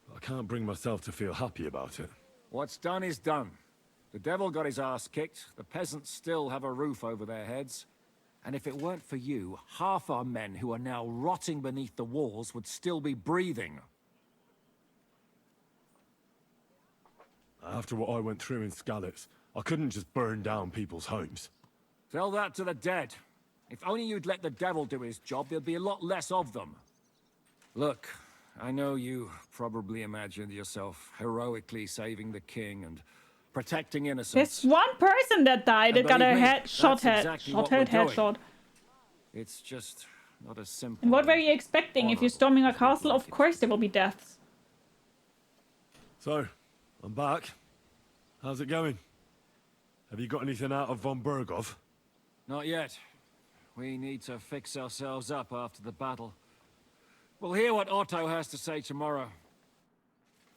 but I can't bring myself to feel happy about it. What's done is done. The devil got his ass kicked, the peasants still have a roof over their heads, and if it weren't for you, half our men who are now rotting beneath the walls would still be breathing. After what I went through in Skalitz, I couldn't just burn down people's homes. Tell that to the dead. If only you'd let the devil do his job, there'd be a lot less of them. Look, I know you probably imagined yourself heroically saving the king and protecting innocents. There's one person that died. It got a headshot. It's just not as simple. And what were you expecting? If you're storming a castle, of course there will be deaths. So, I'm back. How's it going? Have you got anything out of von Berghoff? Not yet. We need to fix ourselves up after the battle. We'll hear what Otto has to say tomorrow.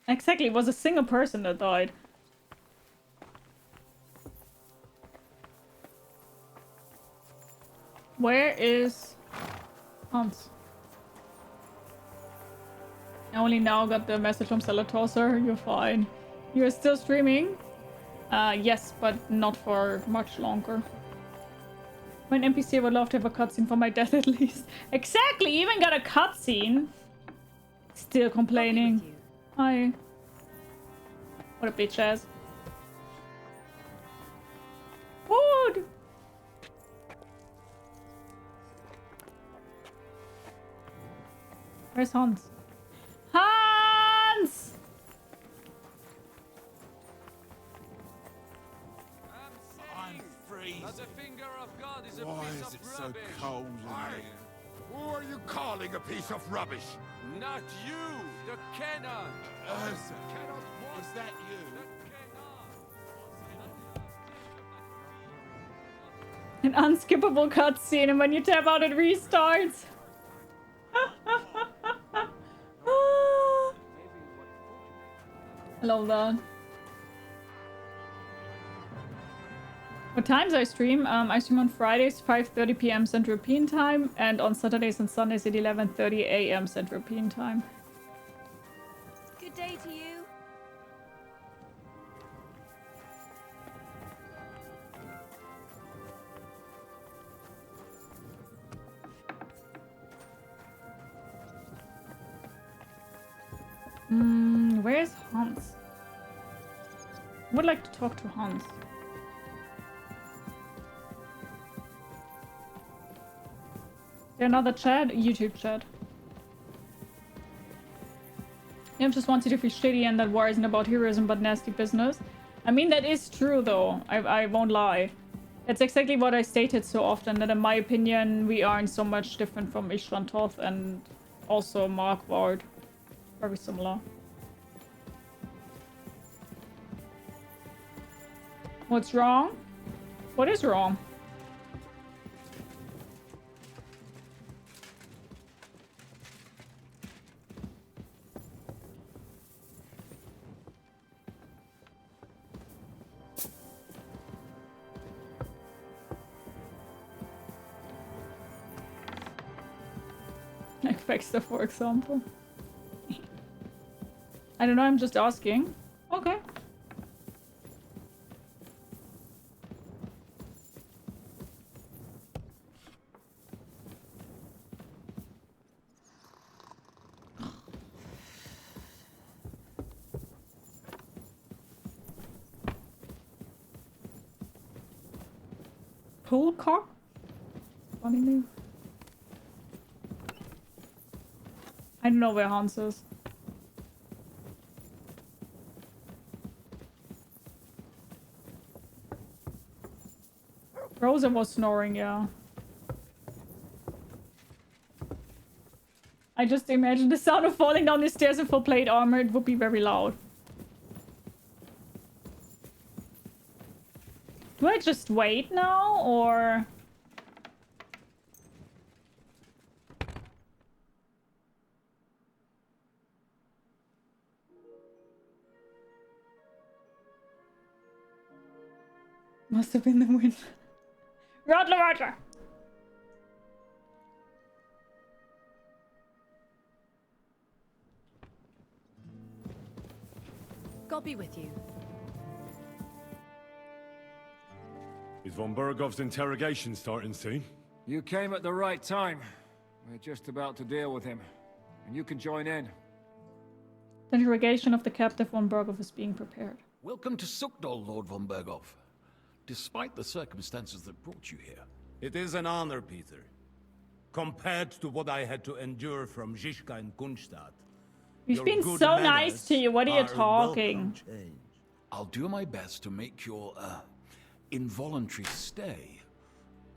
Exactly, it was a single person that died. Where is Hans? I only now got the message from Salatoser. You're fine. You're still streaming? Yes, but not for much longer. When NPC, I would love to have a cutscene for my death at least. Exactly! Even got a cutscene. Still complaining. Hi. What a bitch ass. Wood! Where's Hans? Hans! I'm freezing. The finger of God is a Why piece is of it so rubbish. cold in here? Who are you calling a piece of rubbish? Not you, the cannon. Is that you? An unskippable cutscene, and when you tap out, it restarts. I love that. What times I stream? I stream on Fridays 5:30 p.m. Central European Time, and on Saturdays and Sundays at 11:30 a.m. Central European Time. Good day to you. Where's Hans? I would like to talk to Hans. Is there another chat? YouTube chat. Him just wants you to feel shitty and that war isn't about heroism but nasty business. I mean, that is true though. I won't lie. That's exactly what I stated so often, that in my opinion we aren't so much different from Ishran Toth and also Markward. Very similar. What's wrong? What is wrong? Like Baxter, for example. I don't know, I'm just asking. Okay. Pool car? Funny name. I don't know where Hans is. Rosa was snoring, yeah. I just imagine the sound of falling down the stairs in full plate armor. It would be very loud. Do I just wait now, or...? Must have been the wind. Roger! God be with you. Is von Bergov's interrogation starting soon? You came at the right time. We're just about to deal with him. And you can join in. The interrogation of the captive von Bergov is being prepared. Welcome to Sukdol, Lord von Bergov. Despite the circumstances that brought you here. It is an honor, Peter. Compared to what I had to endure from Zizka and Kunstadt. He's been so nice to you. What are you talking? I'll do my best to make your, involuntary stay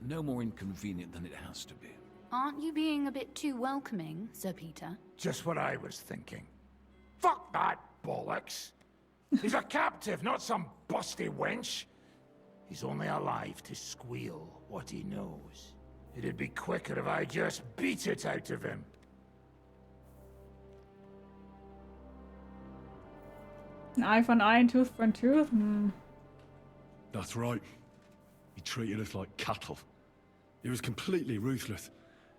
no more inconvenient than it has to be. Aren't you being a bit too welcoming, Sir Peter? Just what I was thinking. Fuck that bollocks. He's a captive, not some busty wench. He's only alive to squeal what he knows. It'd be quicker if I just beat it out of him. An eye for an eye and tooth for a tooth? That's right. He treated us like cattle. He was completely ruthless,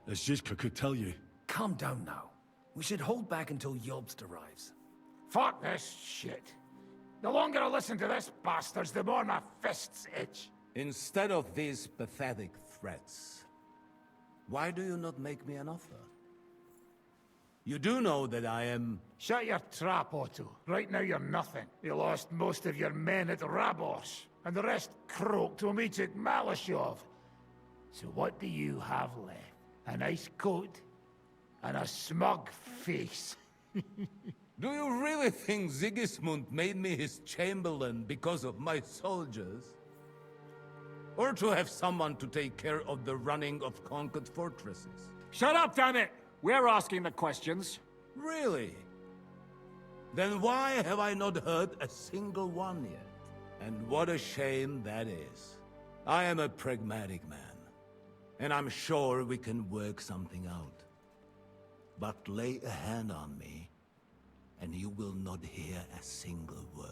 as Zizka could tell you. Calm down now. We should hold back until Jobst arrives. Fuck this shit. The longer I listen to this bastards, the more my fists itch. Instead of these pathetic threats, why do you not make me an offer? You do know that I am... Shut your trap, Otto. Right now you're nothing. You lost most of your men at Rabos, and the rest croaked when we took Malashov. So what do you have left? A nice coat? And a smug face? Do you really think Sigismund made me his chamberlain because of my soldiers? Or to have someone to take care of the running of conquered fortresses? Shut up, damn it! We're asking the questions. Really? Then why have I not heard a single one yet? And what a shame that is. I am a pragmatic man, and I'm sure we can work something out. But lay a hand on me, and you will not hear a single word.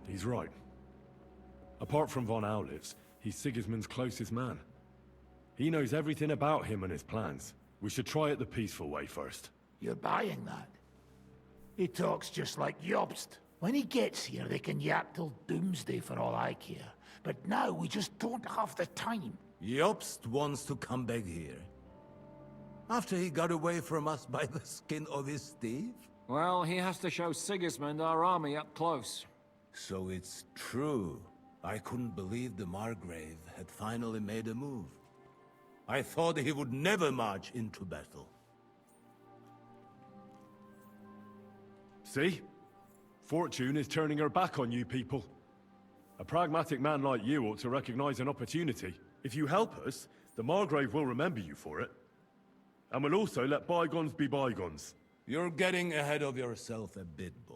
He's right. Apart from von Aulitz, he's Sigismund's closest man. He knows everything about him and his plans. We should try it the peaceful way first. You're buying that? He talks just like Jobst. When he gets here, they can yap till doomsday for all I care. But now we just don't have the time. Jobst wants to come back here. After he got away from us by the skin of his teeth? Well, he has to show Sigismund our army up close. So it's true. I couldn't believe the Margrave had finally made a move. I thought he would never march into battle. See? Fortune is turning her back on you people. A pragmatic man like you ought to recognize an opportunity. If you help us, the Margrave will remember you for it. And will also let bygones be bygones. You're getting ahead of yourself a bit, boy.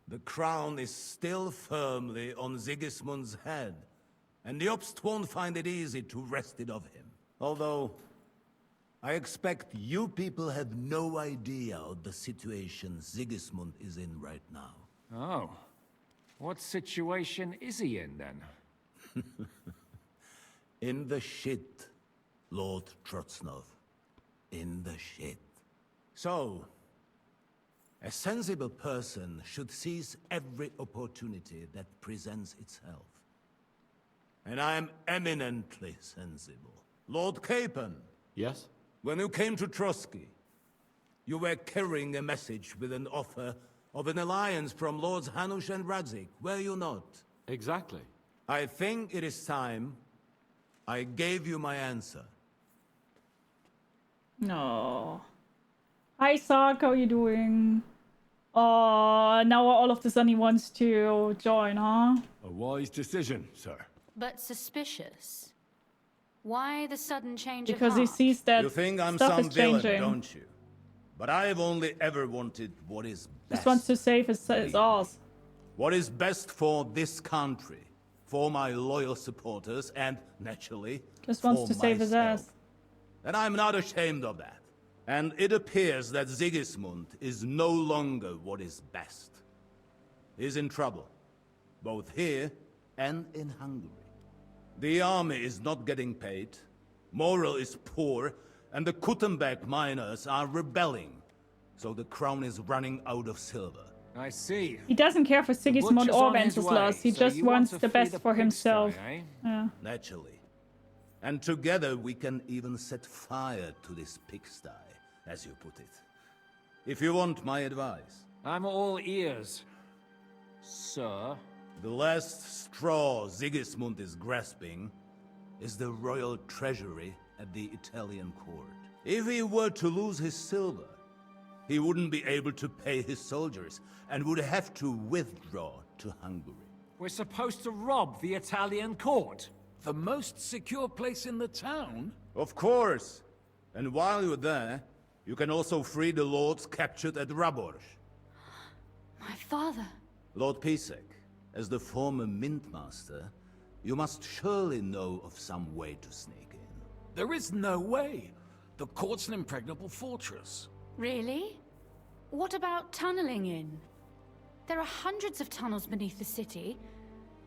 The crown is still firmly on Sigismund's head, and Jobst won't find it easy to wrest it of him. Although, I expect you people have no idea of the situation Sigismund is in right now. Oh. What situation is he in, then? In the shit, Lord Trotznov. In the shit. So, a sensible person should seize every opportunity that presents itself. And I am eminently sensible. Lord Capon. Yes? When you came to Trotsky, you were carrying a message with an offer of an alliance from Lords Hanush and Radzik, were you not? Exactly. I think it is time I gave you my answer. No. Hi, Sark, how are you doing? Oh, now all of the sudden he wants to join, huh? A wise decision, sir. But suspicious. Why the sudden change Because of he heart? sees that You think I'm stuff some is villain, changing. don't you? But I've only ever wanted what is best. Just wants to save his ass. What is best for this country, for my loyal supporters, and, naturally, Just wants for to save his myself. ass. And I'm not ashamed of that. And it appears that Sigismund is no longer what is best. He's in trouble, both here and in Hungary. The army is not getting paid, morale is poor, and the Kuttenberg miners are rebelling. So the crown is running out of silver. I see. He doesn't care for Sigismund butcher's or on his Wenceslas. way, He so just you want wants to the free best the for pigsty, himself. eh? Yeah. Naturally. And together we can even set fire to this pigsty, as you put it. If you want my advice. I'm all ears, sir. The last straw Sigismund is grasping is the royal treasury at the Italian court. If he were to lose his silver, he wouldn't be able to pay his soldiers and would have to withdraw to Hungary. We're supposed to rob the Italian court. The most secure place in the town? Of course. And while you're there, you can also free the lords captured at Raborj. My father. Lord Pisek, as the former Mintmaster, you must surely know of some way to sneak in. There is no way. The court's an impregnable fortress. Really? What about tunneling in? There are hundreds of tunnels beneath the city,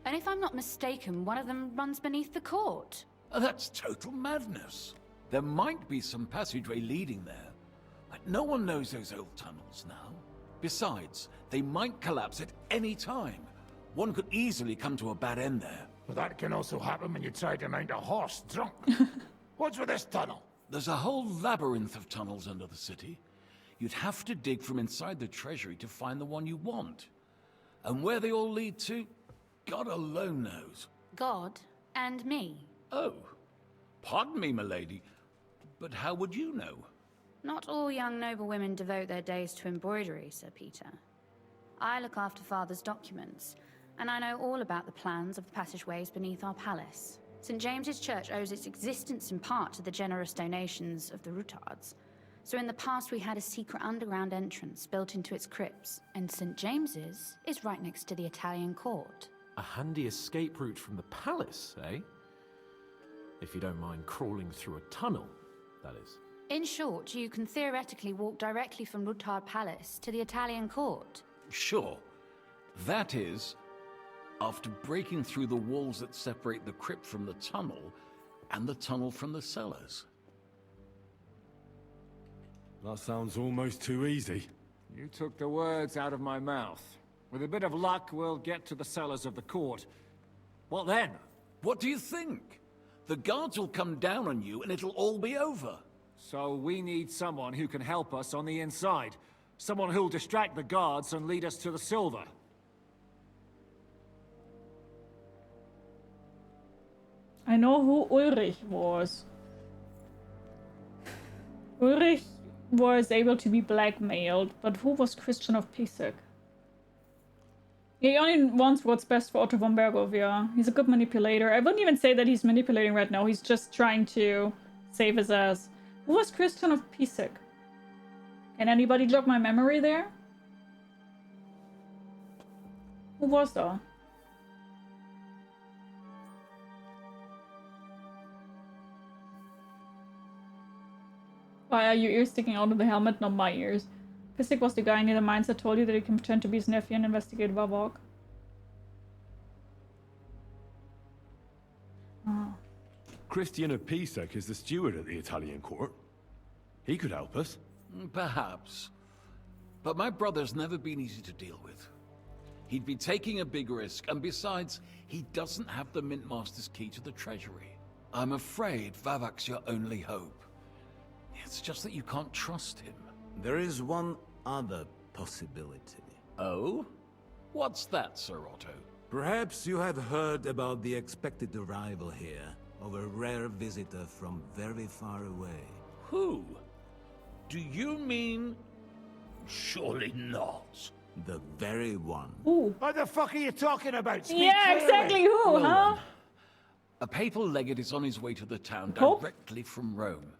and if I'm not mistaken, one of them runs beneath the court. That's total madness. There might be some passageway leading there, but no one knows those old tunnels now. Besides, they might collapse at any time. One could easily come to a bad end there. But that can also happen when you try to mount a horse drunk. What's with this tunnel? There's a whole labyrinth of tunnels under the city. You'd have to dig from inside the treasury to find the one you want. And where they all lead to, God alone knows. God and me. Oh, pardon me, milady, but how would you know? Not all young noblewomen devote their days to embroidery, Sir Peter. I look after Father's documents, and I know all about the plans of the passageways beneath our palace. St. James's Church owes its existence in part to the generous donations of the Rutards. So in the past we had a secret underground entrance built into its crypts, and St. James's is right next to the Italian court. A handy escape route from the palace, eh? If you don't mind crawling through a tunnel, that is. In short, you can theoretically walk directly from Rutard Palace to the Italian court. Sure, That is, after breaking through the walls that separate the crypt from the tunnel, and the tunnel from the cellars. That sounds almost too easy. You took the words out of my mouth. With a bit of luck, we'll get to the cellars of the court. What then? What do you think? The guards will come down on you and it'll all be over. So we need someone who can help us on the inside. Someone who'll distract the guards and lead us to the silver. I know who Ulrich was. Ulrich was able to be blackmailed, but who was Christian of Pisak? He only wants what's best for Otto von Berghof, yeah. He's a good manipulator. I wouldn't even say that he's manipulating right now. He's just trying to save his ass. Who was Christian of Pisak? Can anybody jog my memory there? Who was that? Why are your ears sticking out of the helmet? Not my ears. Pisak was the guy near the mines that told you that he can pretend to be his nephew and investigate Vavok. Oh. Christian of Pisak is the steward at the Italian court. He could help us. Perhaps. But my brother's never been easy to deal with. He'd be taking a big risk, and besides, he doesn't have the Mint Master's key to the treasury. I'm afraid Vavak's your only hope. It's just that you can't trust him. There is one other possibility. Oh? What's that, Sir Otto? Perhaps you have heard about the expected arrival here of a rare visitor from very far away. Who? Do you mean... Surely not. The very one. Ooh. What the fuck are you talking about? Speak yeah, clearly. exactly who, No huh? one. A papal legate is on his way to the town Pope? directly from Rome.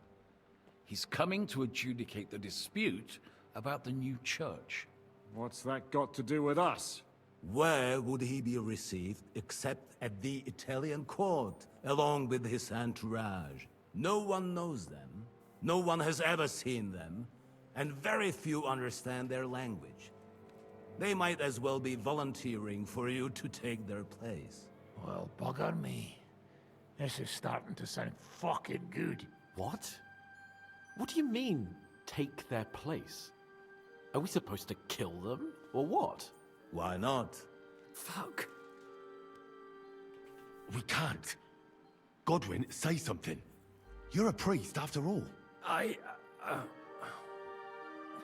He's coming to adjudicate the dispute about the new church. What's that got to do with us? Where would he be received except at the Italian court, along with his entourage? No one knows them, no one has ever seen them, and very few understand their language. They might as well be volunteering for you to take their place. Well, bugger me. This is starting to sound fucking good. What? What do you mean, take their place? Are we supposed to kill them, or what? Why not? Fuck. We can't. Godwin, say something. You're a priest, after all.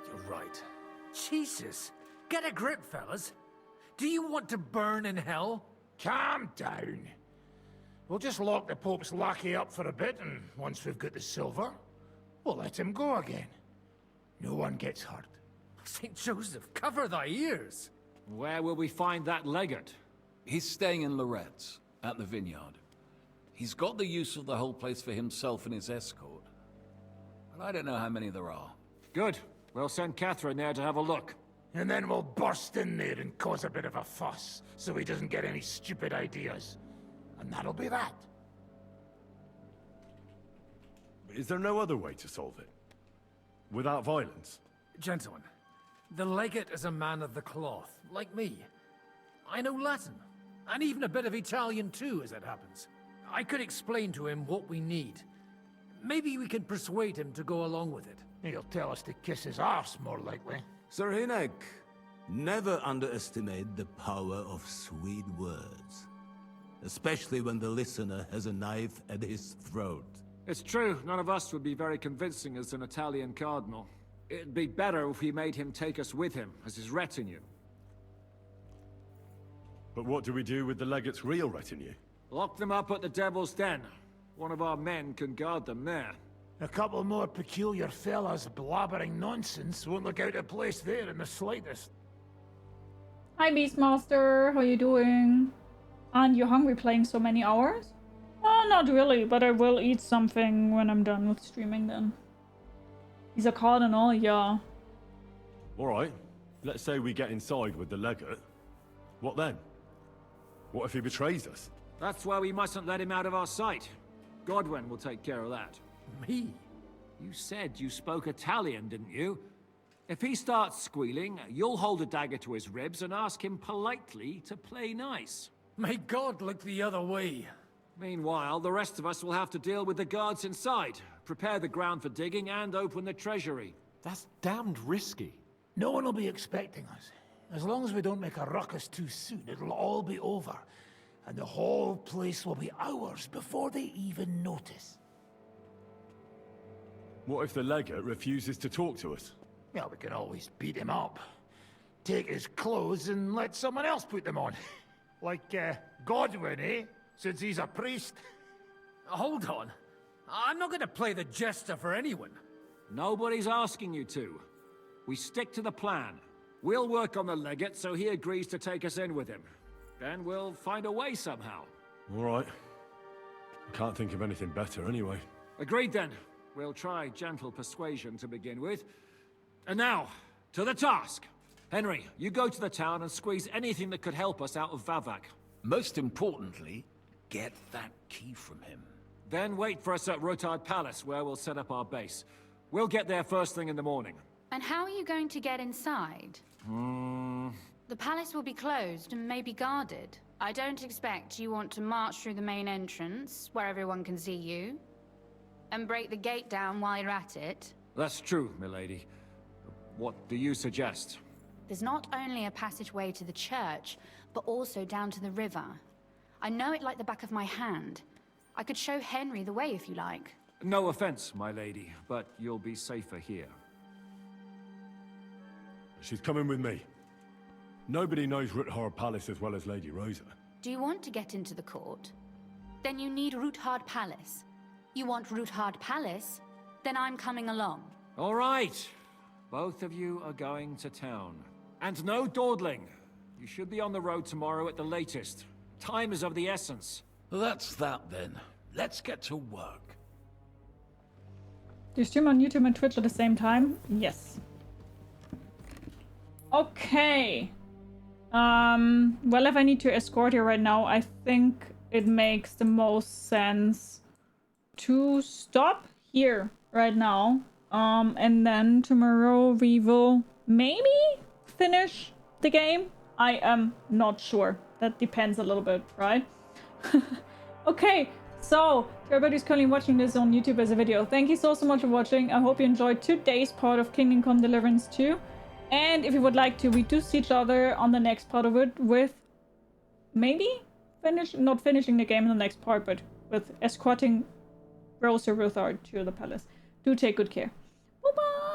You're right. Jesus! Get a grip, fellas. Do you want to burn in hell? Calm down. We'll just lock the Pope's lackey up for a bit, and once we've got the silver, we'll let him go again. No one gets hurt. St. Joseph, cover thy ears! Where will we find that legate? He's staying in Loretz, at the vineyard. He's got the use of the whole place for himself and his escort. But I don't know how many there are. Good. We'll send Catherine there to have a look. And then we'll burst in there and cause a bit of a fuss, so he doesn't get any stupid ideas. And that'll be that. Is there no other way to solve it? Without violence? Gentlemen, the legate is a man of the cloth, like me. I know Latin, and even a bit of Italian too, as it happens. I could explain to him what we need. Maybe we can persuade him to go along with it. He'll tell us to kiss his arse, more likely. Sir Hinek, never underestimate the power of sweet words. Especially when the listener has a knife at his throat. It's true, none of us would be very convincing as an Italian cardinal. It'd be better if we made him take us with him, as his retinue. But what do we do with the legate's real retinue? Lock them up at the Devil's Den. One of our men can guard them there. A couple more peculiar fellas blabbering nonsense won't look out of place there in the slightest. Hi Beastmaster, how you doing? Aren't you hungry playing so many hours? Well, not really, but I will eat something when I'm done with streaming then. He's a cardinal, yeah. Alright, let's say we get inside with the legate. What then? What if he betrays us? That's why we mustn't let him out of our sight. Godwin will take care of that. Me? You said you spoke Italian, didn't you? If he starts squealing, you'll hold a dagger to his ribs and ask him politely to play nice. May God look the other way. Meanwhile, the rest of us will have to deal with the guards inside, prepare the ground for digging, and open the treasury. That's damned risky. No one will be expecting us. As long as we don't make a ruckus too soon, it'll all be over. And the whole place will be ours before they even notice. What if the legate refuses to talk to us? Well, we can always beat him up. Take his clothes and let someone else put them on. Like, Godwin, eh? Since he's a priest. Hold on. I'm not going to play the jester for anyone. Nobody's asking you to. We stick to the plan. We'll work on the legate so he agrees to take us in with him. Then we'll find a way somehow. All right. I can't think of anything better anyway. Agreed then. We'll try gentle persuasion to begin with. And now, to the task. Henry, you go to the town and squeeze anything that could help us out of Vavak. Most importantly, get that key from him. Then wait for us at Rotard Palace, where we'll set up our base. We'll get there first thing in the morning. And how are you going to get inside? The palace will be closed and maybe guarded. I don't expect you want to march through the main entrance, where everyone can see you, and break the gate down while you're at it. That's true, milady. What do you suggest? There's not only a passageway to the church, but also down to the river. I know it like the back of my hand. I could show Henry the way if you like. No offense, my lady, but you'll be safer here. She's coming with me. Nobody knows Ruthard Palace as well as Lady Rosa. Do you want to get into the court? Then you need Ruthard Palace. You want Ruthard Palace? Then I'm coming along. All right. Both of you are going to town. And no dawdling. You should be on the road tomorrow at the latest. Time is of the essence. Well, that's that then. Let's get to work. Do you stream on YouTube and Twitch at the same time? Yes. Okay. Well, if I need to escort you right now, I think it makes the most sense to stop here right now. And then tomorrow we will maybe finish the game. I am not sure. That depends a little bit, right? Okay, so to everybody who's currently watching this on YouTube as a video, thank you so much for watching. I hope you enjoyed today's part of Kingdom Come Deliverance II. And if you would like to, we do see each other on the next part of it with maybe not finishing the game in the next part, but with escorting Rosa Ruthard to the palace. Do take good care. Bye-bye!